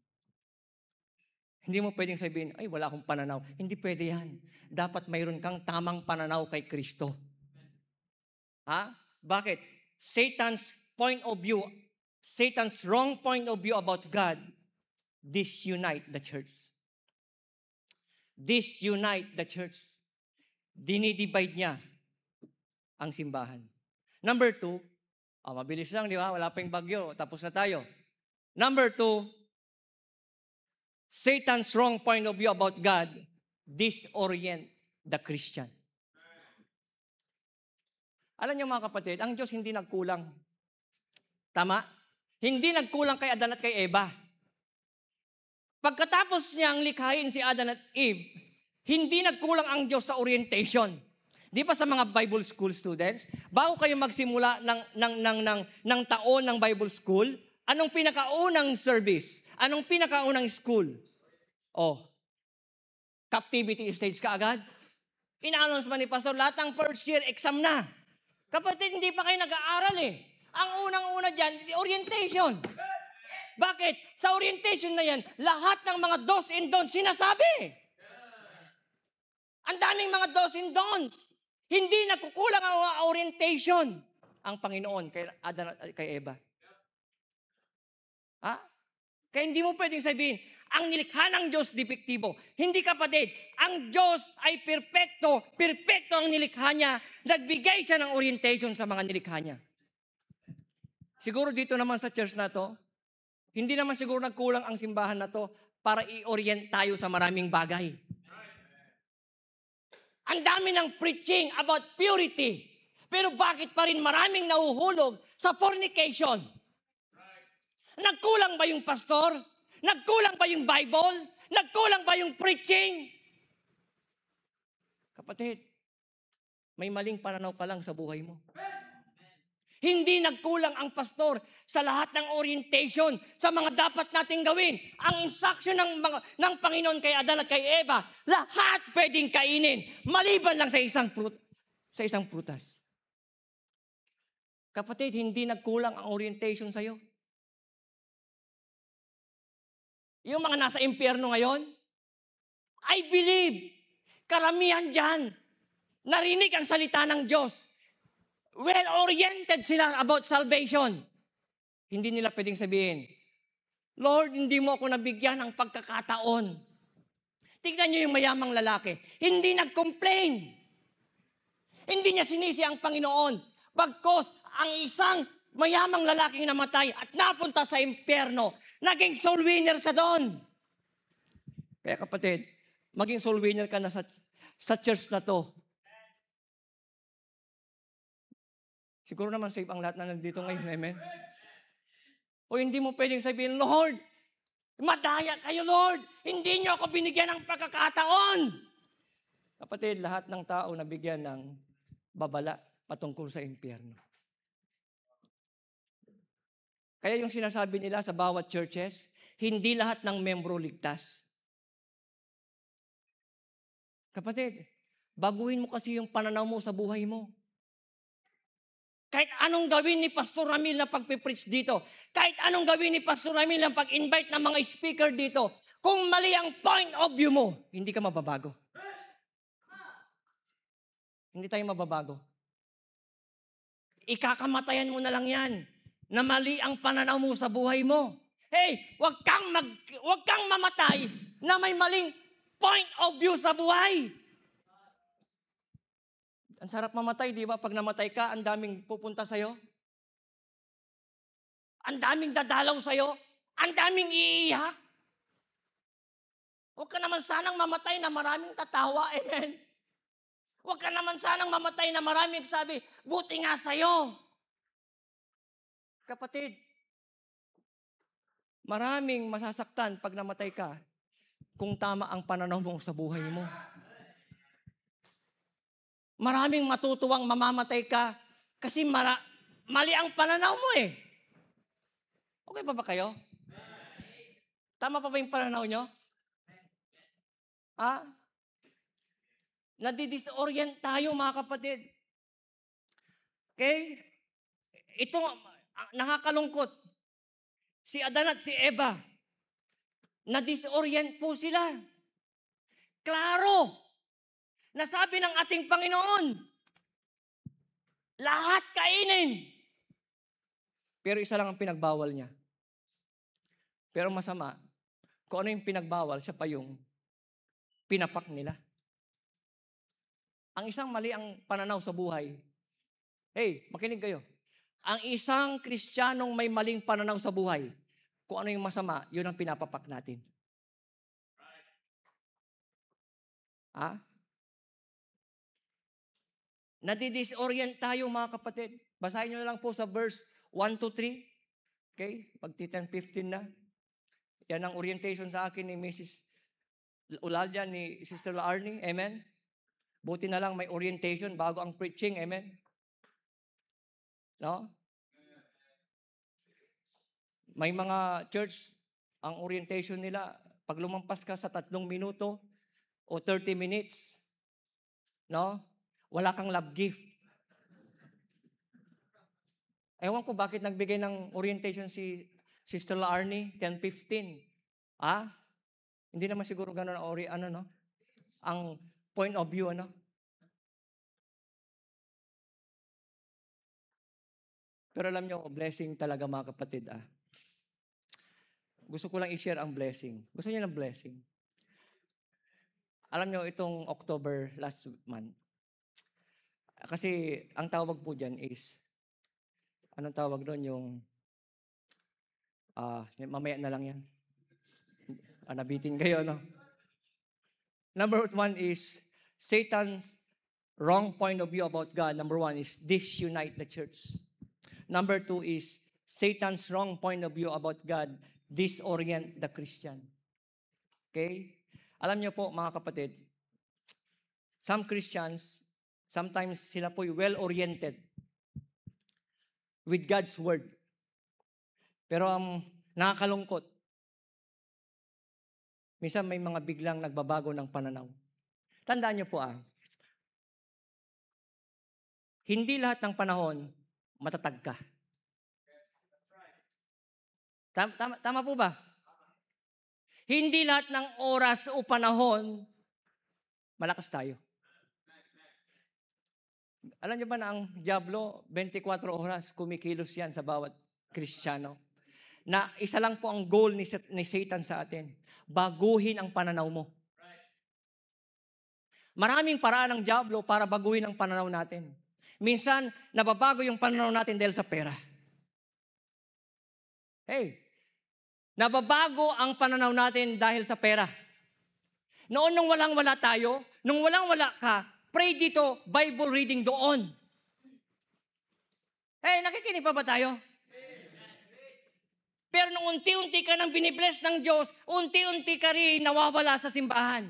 Hindi mo pwedeng sabihin, ay wala akong pananaw. Hindi pwede yan. Dapat mayroon kang tamang pananaw kay Kristo. Ha? Bakit? Satan's point of view, Satan's wrong point of view about God, disunite the church. Disunite the church. Dinidivide niya ang simbahan. Number 2, mabilis lang, di ba? Wala pa yung bagyo. Tapos na tayo. Number 2, Satan's wrong point of view about God disorient the Christian. Alam niyo mga kapatid, ang Diyos hindi nagkulang. Tama? Hindi nagkulang kay Adan at kay Eva. Pagkatapos niyang likhain si Adan at Eve, hindi nagkulang ang Diyos sa orientation. Di ba sa mga Bible school students, bago kayo magsimula ng taon ng Bible school, anong pinakaunang service? Anong pinakaunang school? Captivity stage ka agad? Ina-announce ba ni Pastor, lahat ng first year exam na. Kapatid, hindi pa kayo nag-aaral eh. Ang unang-una dyan, orientation. Bakit? Sa orientation na yan, lahat ng mga do's and don'ts sinasabi. Ang daming mga do's and don'ts. Hindi nagkukulang ang orientation ang Panginoon kay Adan at kay Eva. Kaya hindi mo pwedeng sabihin, ang nilikha ng Diyos depektibo. Hindi kapatid, ang Diyos ay perpekto. Perpekto ang nilikha niya. Nagbigay siya ng orientation sa mga nilikha niya. Siguro dito naman sa church na to, hindi naman siguro nagkulang ang simbahan na to para i-orient tayo sa maraming bagay. Ang dami ng preaching about purity. Pero bakit pa rin maraming nahuhulog sa fornication? Nagkulang ba yung pastor? Nagkulang ba yung Bible? Nagkulang ba yung preaching? Kapatid, may maling pananaw ka lang sa buhay mo. Hindi nagkulang ang pastor sa lahat ng orientation, sa mga dapat nating gawin. Ang instruction ng Panginoon kay Adan at kay Eva, lahat pwedeng kainin, maliban lang sa isang prutas. Kapatid, hindi nagkulang ang orientation sa'yo. Yung mga nasa impyerno ngayon, I believe, karamihan dyan, narinig ang salita ng Diyos. Well-oriented sila about salvation. Hindi nila pwedeng sabihin, Lord, hindi mo ako nabigyan ng pagkakataon. Tignan niyo yung mayamang lalaki. Hindi nag-complain. Hindi niya sinisi ang Panginoon. Bagkos ang isang mayamang lalaking namatay at napunta sa impyerno, naging soul winner sa doon. Kaya kapatid, maging soul winner ka na sa church na to. Siguro naman safe ang lahat na nandito ngayon, amen? O hindi mo pwedeng sabihin, Lord, madaya kayo, Lord. Hindi niyo ako binigyan ng pagkakataon. Kapatid, lahat ng tao nabigyan ng babala patungkol sa impyerno. Kaya yung sinasabi nila sa bawat churches, hindi lahat ng membro ligtas. Kapatid, baguhin mo kasi yung pananaw mo sa buhay mo. Kahit anong gawin ni Pastor Ramil na pagpipreach dito, kahit anong gawin ni Pastor Ramil na pag-invite ng mga speaker dito, kung mali ang point of view mo, hindi ka mababago. Hindi tayo mababago. Ikakamatayan mo na lang yan na mali ang pananaw mo sa buhay mo. Hey, wag kang mamatay na may maling point of view sa buhay. Ang sarap mamatay, di ba? Pag namatay ka, ang daming pupunta sa'yo. Ang daming dadalaw sa'yo. Ang daming iiyak. Huwag ka naman sanang mamatay na maraming tatawa. Amen. Huwag ka naman sanang mamatay na maraming sabi, buti nga sa'yo. Kapatid, maraming masasaktan pag namatay ka kung tama ang pananaw mo sa buhay mo. Maraming matutuwang mamamatay ka kasi mali ang pananaw mo eh. Okay pa ba kayo? Tama pa ba yung pananaw nyo? Ha? Nadidisorient tayo mga kapatid. Okay? Ito nakakalungkot. Si Adan at si Eva, nadisorient po sila. Klaro! Nasabi ng ating Panginoon, lahat kainin. Pero isa lang ang pinagbawal niya. Pero masama, kung ano yung pinagbawal, siya pa yung pinapak nila. Ang isang mali ang pananaw sa buhay. Hey, makinig kayo. Ang isang Kristiyanong may maling pananaw sa buhay, kung ano yung masama, yun ang pinapapak natin. Ha? Nadidisorient tayo mga kapatid. Basahin nyo na lang po sa verse 1 to 3. Okay? Pag 10-15 na. Yan ang orientation sa akin ni Mrs. Ulalya, ni Sister Arnie. Amen? Buti na lang may orientation bago ang preaching. Amen? No? May mga church, ang orientation nila, pag lumampas ka sa 3 minuto o 30 minutes, no? Wala kang love gift. Ewan ko bakit nagbigay ng orientation si Sister Arnie, 10-15. Ah? Hindi naman siguro gano'n ang point of view, Pero alam nyo, blessing talaga mga kapatid, Gusto ko lang i-share ang blessing. Gusto niyo ng blessing? Alam nyo, itong October last month, kasi ang tawag po dyan is, anong tawag doon? Yung, mamaya na lang yan. Nabitin kayo, no? Number 1 is, Satan's wrong point of view about God. Number 1 is, disunite the church. Number 2 is, Satan's wrong point of view about God, disorient the Christian. Okay? Alam niyo po, mga kapatid, some Christians, sometimes sila po'y well-oriented with God's Word. Pero ang nakakalungkot, minsan may mga biglang nagbabago ng pananaw. Tandaan niyo po, hindi lahat ng panahon matatag ka. Tama po ba? Hindi lahat ng oras o panahon, malakas tayo. Alam niyo ba na ang Diablo, 24 oras, kumikilos yan sa bawat Kristiyano? Na isa lang po ang goal ni Satan sa atin, baguhin ang pananaw mo. Maraming paraan ng Diablo para baguhin ang pananaw natin. Minsan, nababago yung pananaw natin dahil sa pera. Hey, nababago ang pananaw natin dahil sa pera. Noon nung walang-wala tayo, nung walang-wala ka, pray dito, Bible reading doon. Hey, nakikinig pa ba tayo? Pero nung unti-unti ka nang binibless ng Diyos, unti-unti ka rin nawawala sa simbahan.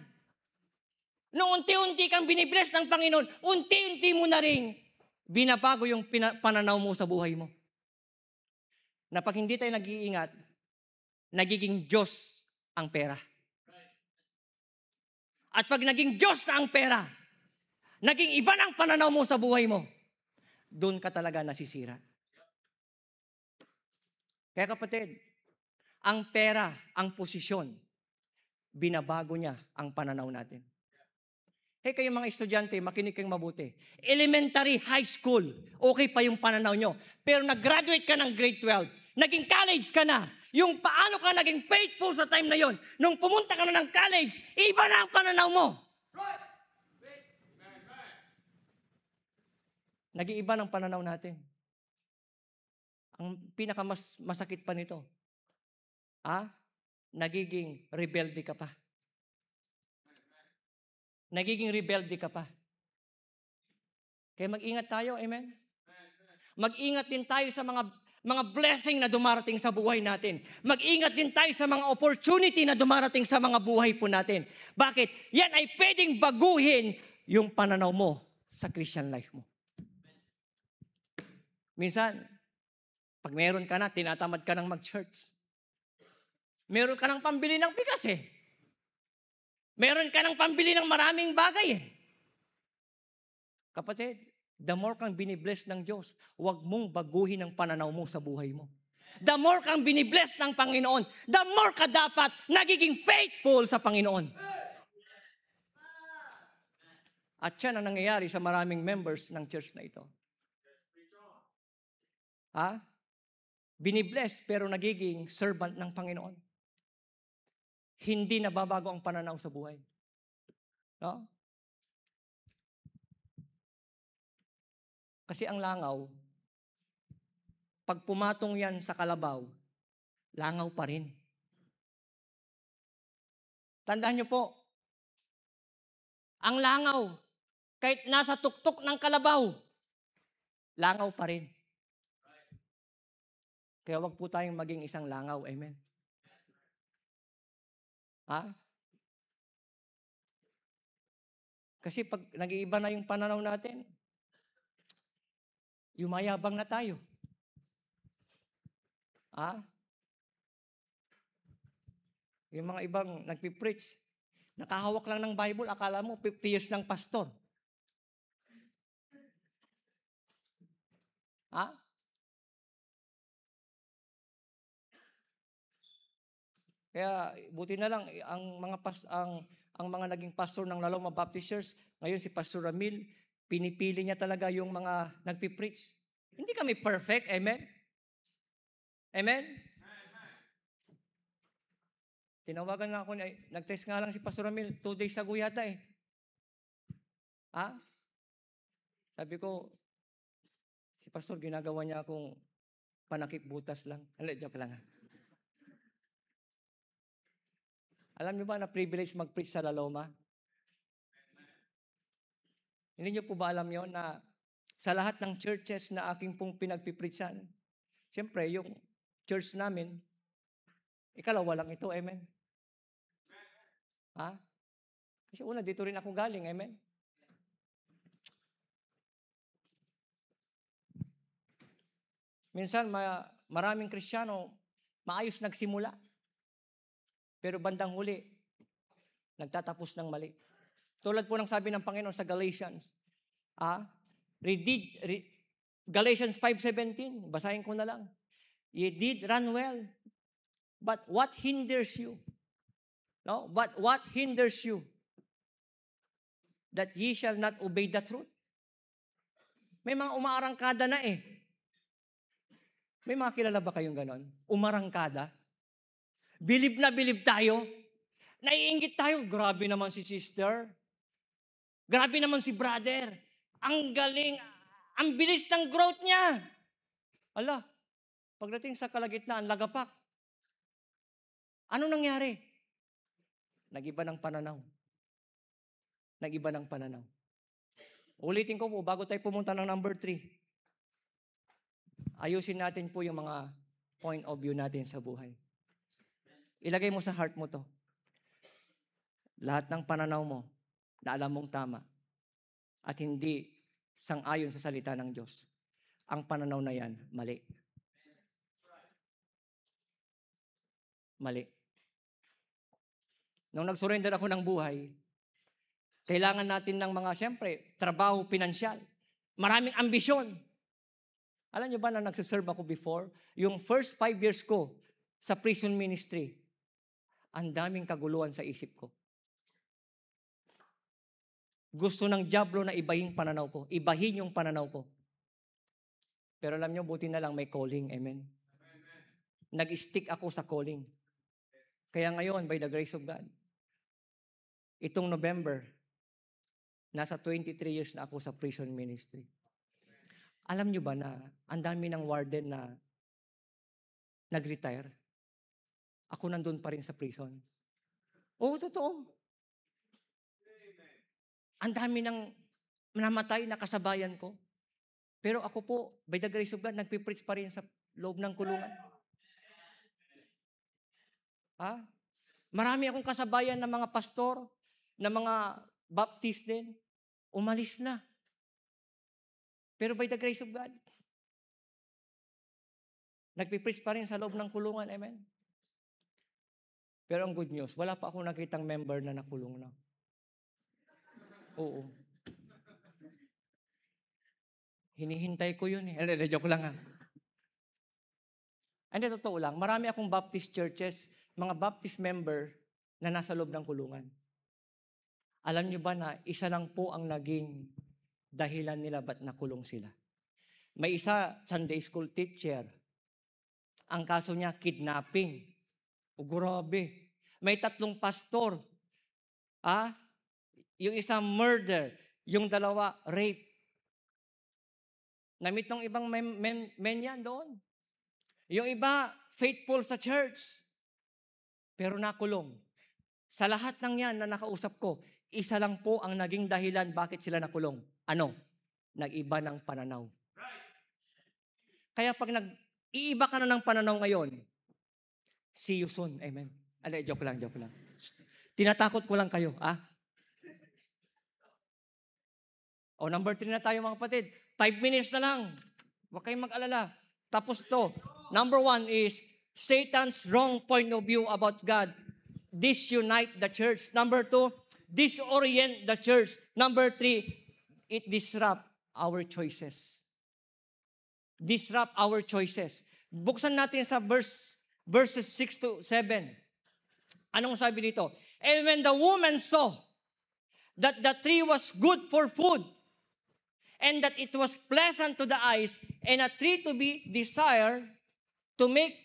Nung unti-unti kang binibless ng Panginoon, unti-unti mo na rin binabago yung pananaw mo sa buhay mo. Na pag hindi tayo nag-iingat, nagiging Diyos ang pera. At pag naging Diyos na ang pera, naging iba ng pananaw mo sa buhay mo, doon ka talaga nasisira. Kaya kapatid, ang pera, ang posisyon, binabago niya ang pananaw natin. Hey, kayo mga estudyante, makinig kayong mabuti. Elementary, high school, okay pa yung pananaw nyo. Pero nag-graduate ka ng grade 12, naging college ka na, yung paano ka naging faithful sa time na yon, nung pumunta ka na ng college, iba na ang pananaw mo. Nag-iiba ng pananaw natin. Ang masakit pa nito, nagiging rebelde ka pa. Nagiging rebelde ka pa. Kaya mag-ingat tayo, amen? Mag-ingat din tayo sa mga blessing na dumarating sa buhay natin. Mag-ingat din tayo sa mga opportunity na dumarating sa mga buhay po natin. Bakit? Yan ay pwedeng baguhin yung pananaw mo sa Christian life mo. Minsan, pag meron ka na, tinatamad ka ng mag-church. Meron ka ng pambili ng bigas eh. Meron ka ng pambili ng maraming bagay eh. Kapatid, the more kang binibless ng Diyos, huwag mong baguhin ang pananaw mo sa buhay mo. The more kang binibless ng Panginoon, the more ka dapat nagiging faithful sa Panginoon. At yan ang nangyayari sa maraming members ng church na ito. Binibless pero nagiging servant ng Panginoon. Hindi nababago ang pananaw sa buhay. No? Kasi ang langaw, pag pumatong yan sa kalabaw, langaw pa rin. Tandaan niyo po, ang langaw, kahit nasa tuktok ng kalabaw, langaw pa rin. Kaya wag po tayong maging isang langaw. Amen. Kasi pag nag-iiba na yung pananaw natin, yumayabang na tayo. Yung mga ibang nagpipreach, nakahawak lang ng Bible, akala mo 50 years ng pastor. Kaya buti na lang ang mga naging pastor ng Laloma Baptist Church, ngayon si Pastor Ramil, pinipili niya talaga yung mga nagpipreach. Hindi kami perfect, amen? Amen? Tinawagan nga ako, nag-test nga lang si Pastor Ramil, 2 days ago yata eh. Sabi ko, si Pastor, ginagawa niya akong panakip butas lang. Joke lang. Alam niyo ba na privilege mag-preach sa Laloma? Hindi niyo po ba alam yon na sa lahat ng churches na aking pong pinagpipreachan, siyempre, yung church namin, ikalawa lang ito, amen? Kasi una, dito rin ako galing, amen? Minsan, maraming Kristiyano, maayos nagsimula. Pero bandang huli, nagtatapos ng mali. Tulad po ng sabi ng Panginoon sa Galatians, Galatians 5:17, basahin ko na lang. Ye did run well, but what hinders you? No? But what hinders you? That ye shall not obey the truth. May mga umaarangkada na eh. May mga kilala ba kayong ganon? Umarangkada. Bilib na bilib tayo. Naiinggit tayo. Grabe naman si sister. Grabe naman si brother. Ang galing. Ang bilis ng growth niya. Ala, pagdating sa kalagitnaan, lagapak. Ano nangyari? Nag-iba ng pananaw. Nag-iba ng pananaw. Ulitin ko po, bago tayo pumunta ng number 3, ayusin natin po yung mga point of view natin sa buhay. Ilagay mo sa heart mo to. Lahat ng pananaw mo na alam mong tama at hindi sang-ayon sa salita ng Diyos, ang pananaw na yan, mali. Mali. Nung nag-surrender ako ng buhay, kailangan natin ng mga, siyempre, trabaho, pinansyal. Maraming ambisyon. Alam niyo ba na nagsiserve ako before? Yung first 5 years ko sa prison ministry, ang daming kaguluhan sa isip ko. Gusto ng dyablo na ibahin pananaw ko. Ibahin yung pananaw ko. Pero alam niyo, buti na lang may calling. Amen? Nag-stick ako sa calling. Kaya ngayon, by the grace of God, itong November, nasa 23 years na ako sa prison ministry. Alam niyo ba na ang dami ng warden na nag-retire? Ako nandun pa rin sa prison. Oo, totoo. Ang dami ng namatay na kasabayan ko. Pero ako po, by the grace of God, nagpipreach pa rin sa loob ng kulungan. Ha? Marami akong kasabayan ng mga pastor, ng mga Baptist din, umalis na. Pero by the grace of God, nagpipreach pa rin sa loob ng kulungan. Amen? Pero ang good news, wala pa akong nakitang member na nakulong na. Oo. Hinihintay ko yun eh. Joke lang ha. Hindi, totoo lang. Marami akong Baptist churches, mga Baptist member na nasa loob ng kulungan. Alam niyo ba na isa lang po ang naging dahilan nila ba't nakulong sila? May isa, Sunday school teacher. Ang kaso niya, kidnapping. O grabe. May 3 pastor. Yung isa, murder. Yung 2, rape. Namit ng ibang men yan doon. Yung iba, faithful sa church. Pero nakulong. Sa lahat ng yan na nakausap ko, isa lang po ang naging dahilan bakit sila nakulong. Ano? Nag-iba ng pananaw. Kaya pag nag-iiba ka na ng pananaw ngayon, see you soon. Amen. Joke lang. Tinatakot ko lang kayo. O number 3 na tayo mga kapatid. 5 minutes na lang. Huwag kayong mag-alala. Tapos to. Number 1 is Satan's wrong point of view about God. Disunite the church. Number 2, disorient the church. Number 3, it disrupt our choices. Disrupt our choices. Buksan natin sa verses 6 to 7. Anong sabi dito? And when the woman saw that the tree was good for food, and that it was pleasant to the eyes, and a tree to be desired to make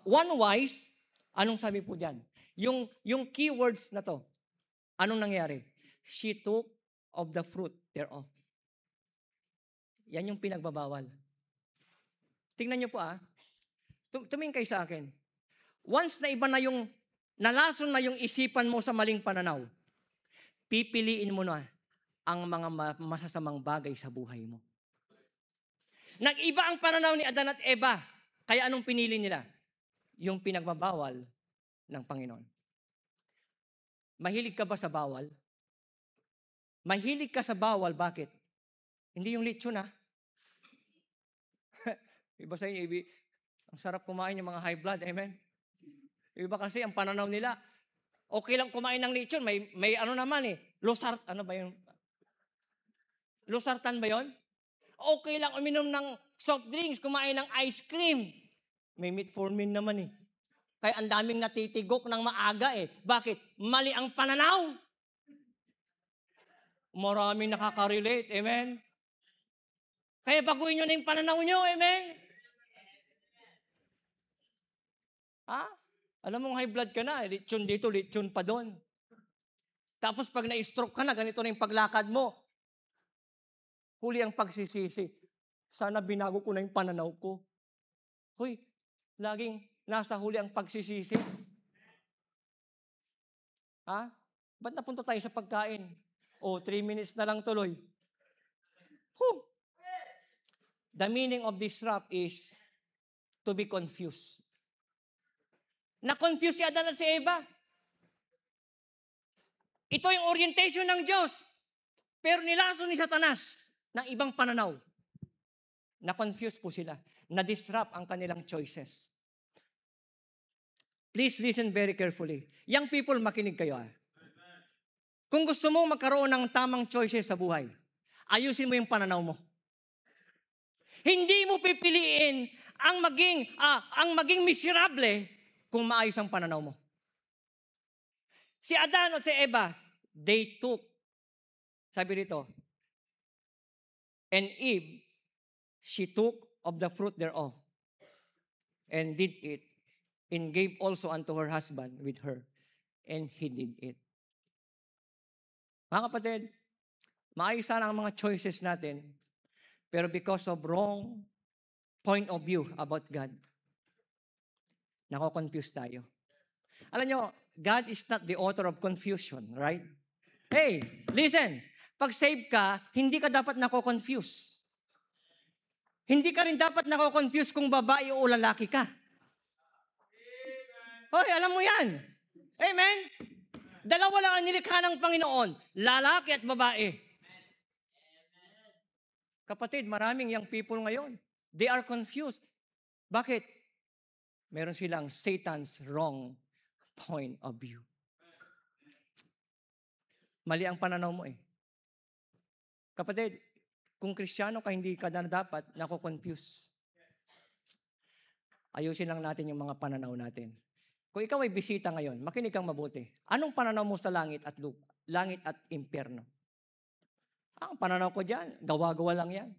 one wise, anong sabi po dyan? Yung keywords na to, anong nangyari? She took of the fruit thereof. Yan yung pinagbabawal. Tingnan nyo po tumingin kayo sa akin. Once na iba na yung, nalason na yung isipan mo sa maling pananaw, pipiliin mo na ang mga masasamang bagay sa buhay mo. Nag-iba ang pananaw ni Adan at Eva. Kaya anong pinili nila? Yung pinagbabawal ng Panginoon. Mahilig ka ba sa bawal? Mahilig ka sa bawal, bakit? Hindi yung lechon Iba sa inyo, ang sarap kumain yung mga high blood, amen? Iba kasi ang pananaw nila, okay lang kumain ng lechon, may ano naman losart, ano ba yung? Losartan ba yon? Okay lang uminom ng soft drinks, kumain ng ice cream. May metformin naman eh. Kaya ang daming natitigok ng maaga eh. Bakit? Mali ang pananaw. Maraming nakaka-relate. Amen? Kaya baguhin nyo na yung pananaw nyo. Amen? Ha? Alam mo, high blood ka na. Lechon dito, lechon pa doon. Tapos pag na-stroke ka na, ganito na yung paglakad mo. Huli ang pagsisisi. Sana binago ko na yung pananaw ko. Hoy, laging nasa huli ang pagsisisi. Ha? Ba't napunta tayo sa pagkain? 3 minutes na lang tuloy. Whew. The meaning of disrupt is to be confused. Na-confuse si Adan at si Eva. Ito yung orientation ng Diyos. Pero nilaso ni Satanas ng ibang pananaw. Na-confuse po sila. Na-disrupt ang kanilang choices. Please listen very carefully. Young people, makinig kayo. Kung gusto mo magkaroon ng tamang choices sa buhay, ayusin mo yung pananaw mo. Hindi mo pipiliin ang maging miserable kung maayos ang pananaw mo. Si Adan o si Eva, they took, sabi dito, and Eve, she took of the fruit thereof, and did it, and gave also unto her husband with her, and he did it. Mga kapatid, maayos sana ang mga choices natin, pero because of wrong point of view about God, nako-confuse tayo. Alam nyo, God is not the author of confusion, right? Hey, listen, pag save ka, hindi ka dapat nako-confuse. Hindi ka rin dapat nako-confuse kung babae o lalaki ka. Hoy, alam mo yan. Amen? Dalawa lang ang nilikha ng Panginoon, lalaki at babae. Kapatid, maraming young people ngayon, they are confused. Bakit? Meron silang Satan's wrong point of view. Mali ang pananaw mo eh. Kapatid, kung Kristiyano ka, hindi ka na dapat nako-confuse. Ayusin lang natin yung mga pananaw natin. Kung ikaw ay bisita ngayon, makinig kang mabuti. Anong pananaw mo sa langit at lupa? Langit at impyerno? Ang pananaw ko dyan, gawa-gawa lang yan.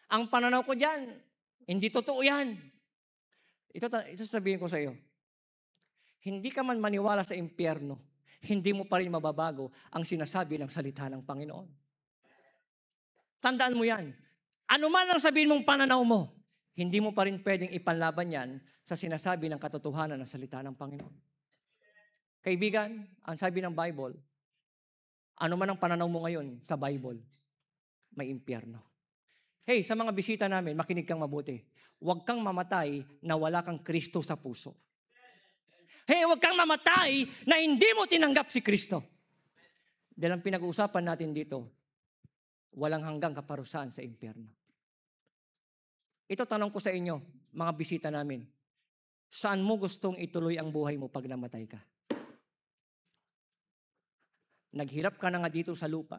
Ang pananaw ko dyan, hindi totoo yan. Ito sasabihin ko sa iyo. Hindi ka man maniwala sa impyerno, hindi mo pa rin mababago ang sinasabi ng salita ng Panginoon. Tandaan mo yan. Ano man ang sabihin mong pananaw mo, hindi mo pa rin pwedeng ipanlaban yan sa sinasabi ng katotohanan ng salita ng Panginoon. Kaibigan, ang sabi ng Bible, ano man ang pananaw mo ngayon sa Bible, may impyerno. Hey, sa mga bisita namin, makinig kang mabuti. Huwag kang mamatay na wala kang Kristo sa puso. Hey, huwag kang mamatay na hindi mo tinanggap si Kristo. Dahil ang pinag-uusapan natin dito, walang hanggang kaparusahan sa impyerno. Ito tanong ko sa inyo, mga bisita namin. Saan mo gustong ituloy ang buhay mo pag namatay ka? Naghirap ka na nga dito sa lupa.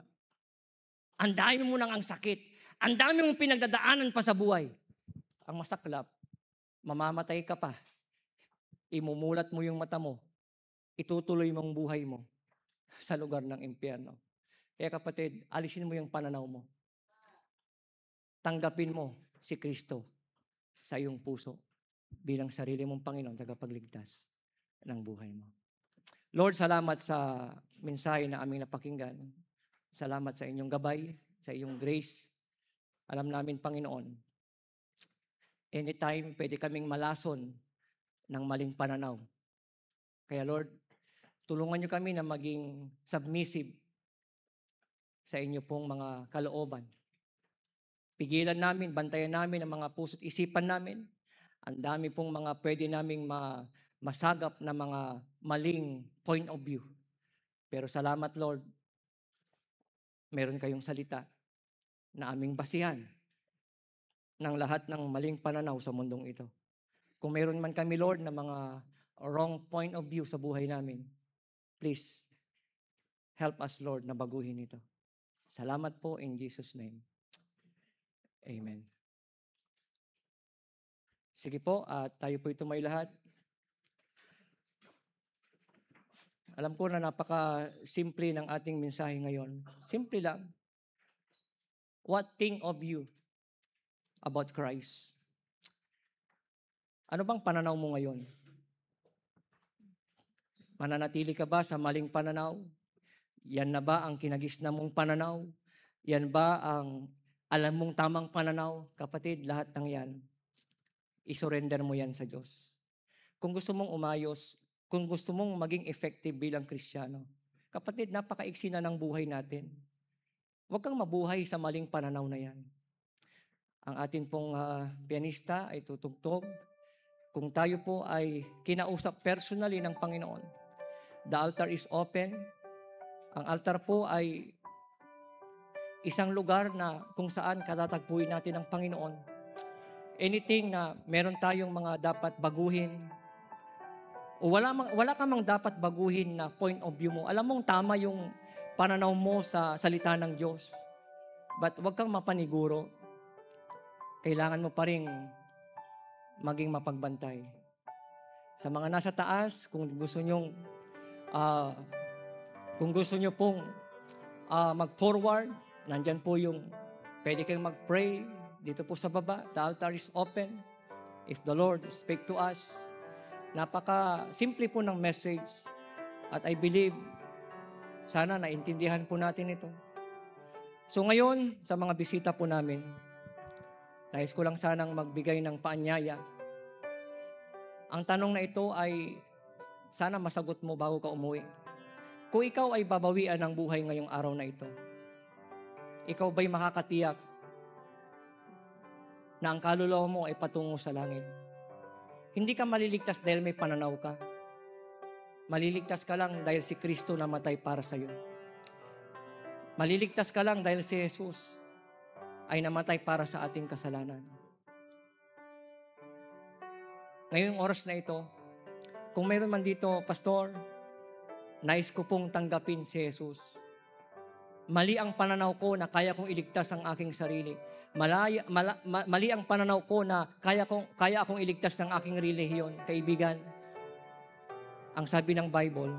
Ang dami mo nang ang sakit. Ang dami mong pinagdadaanan pa sa buhay. Ang masaklap, mamamatay ka pa. Imumulat mo yung mata mo. Itutuloy mong buhay mo sa lugar ng impyerno. Kaya kapatid, alisin mo yung pananaw mo. Tanggapin mo si Kristo sa iyong puso bilang sarili mong Panginoon, tagapagligtas ng buhay mo. Lord, salamat sa mensahe na aming napakinggan. Salamat sa inyong gabay, sa iyong grace. Alam namin, Panginoon, anytime pwede kaming malason ng maling pananaw. Kaya Lord, tulungan niyo kami na maging submissive sa inyo pong mga kalooban. Pigilan namin, bantayan namin ang mga puso't isipan namin. Ang dami pong mga pwede naming masagap na mga maling point of view. Pero salamat, Lord, meron kayong salita na aming basihan ng lahat ng maling pananaw sa mundong ito. Kung meron man kami, Lord, na mga wrong point of view sa buhay namin, please, help us, Lord, na baguhin ito. Salamat po in Jesus' name. Amen. Sige po, at tayo po ito may lahat. Alam ko na napaka-simple ng ating mensahe ngayon. Simple lang. What think of you about Christ? Ano bang pananaw mo ngayon? Mananatili ka ba sa maling pananaw? Yan na ba ang kinagisna mong pananaw? Yan ba ang alam mong tamang pananaw? Kapatid, lahat ng yan, isurrender mo yan sa Diyos. Kung gusto mong umayos, kung gusto mong maging effective bilang Kristiyano, kapatid, napakaiksi na ng buhay natin. Huwag kang mabuhay sa maling pananaw na yan. Ang atin pong pianista ay tutugtog. Kung tayo po ay kinausap personally ng Panginoon, the altar is open. Ang altar po ay isang lugar na kung saan katatagpuin natin ang Panginoon. Anything na meron tayong mga dapat baguhin, o wala ka mang dapat baguhin na point of view mo. Alam mong tama yung pananaw mo sa salita ng Diyos. But huwag kang mapaniguro. Kailangan mo pa rin maging mapagbantay. Sa mga nasa taas, kung gusto nyo pong mag-forward, nandyan po yung pwede kayong mag-pray dito po sa baba. The altar is open. If the Lord speak to us, napaka-simple po ng message. At I believe, sana naintindihan po natin ito. So ngayon, sa mga bisita po namin, nais ko lang sanang magbigay ng paanyaya. Ang tanong na ito ay sana masagot mo bago ka umuwi. Kung ikaw ay babawian ng buhay ngayong araw na ito, ikaw ba'y makakatiyak na ang kaluluwa mo ay patungo sa langit? Hindi ka maliligtas dahil may pananaw ka. Maliligtas ka lang dahil si Kristo namatay para sa iyo. Maliligtas ka lang dahil si Jesus ay namatay para sa ating kasalanan. Ngayong oras na ito, kung mayroon man dito, Pastor, nais ko pong tanggapin si Jesus. Mali ang pananaw ko na kaya kong iligtas ang aking sarili. Mali ang pananaw ko na kaya akong iligtas ng aking relihiyon. Kaibigan, ang sabi ng Bible,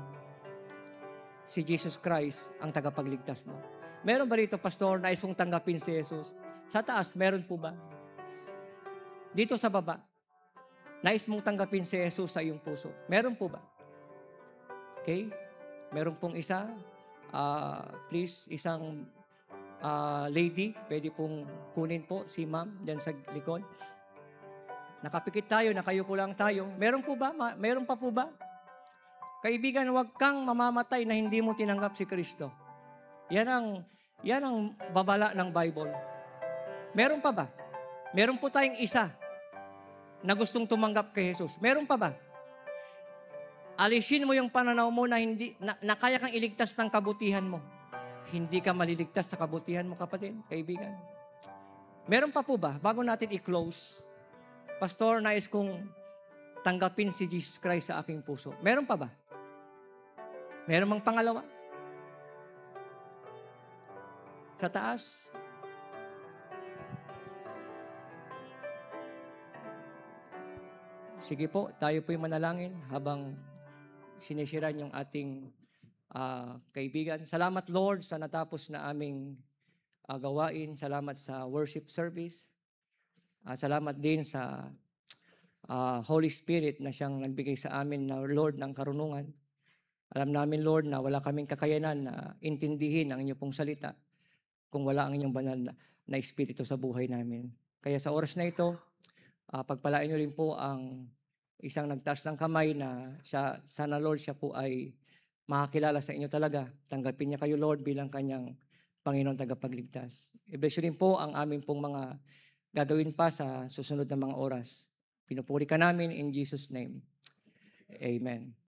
si Jesus Christ ang tagapagligtas mo. Meron ba rito, Pastor, nais kong tanggapin si Jesus? Sa taas, meron po ba? Dito sa baba, nais mong tanggapin si Jesus sa iyong puso. Meron po ba? Okay? Meron pong isa. Please, isang lady, pwede pong kunin po si ma'am dyan sa likod. Nakapikit tayo, nakayuko lang tayo. Meron po ba? Meron pa po ba? Kaibigan, huwag kang mamamatay na hindi mo tinanggap si Kristo. Yan ang babala ng Bible. Meron pa ba? Meron po tayong isa na gustong tumanggap kay Jesus. Meron pa ba? Alisin mo yung pananaw mo na kaya kang iligtas ng kabutihan mo. Hindi ka maliligtas sa kabutihan mo, kapatid, kaibigan. Meron pa po ba? Bago natin i-close, Pastor, nais kong tanggapin si Jesus Christ sa aking puso. Meron pa ba? Meron mang pangalawa? Sa taas? Sige po, tayo po'y manalangin habang sinisiran yung ating kaibigan. Salamat, Lord, sa natapos na aming gawain. Salamat sa worship service. Salamat din sa Holy Spirit na siyang nagbigay sa amin na Lord ng karunungan. Alam namin, Lord, na wala kaming kakayanan na intindihin ang inyong pong salita kung wala ang inyong banal na Espiritu sa buhay namin. Kaya sa oras na ito, pagpalain niyo rin po ang isang nagtaas ng kamay na sana Lord siya po ay makakilala sa inyo talaga. Tanggapin niya kayo, Lord, bilang kanyang Panginoon tagapagligtas. I-bless rin po ang aming pong mga gagawin pa sa susunod na mga oras. Pinupuri ka namin in Jesus' name. Amen.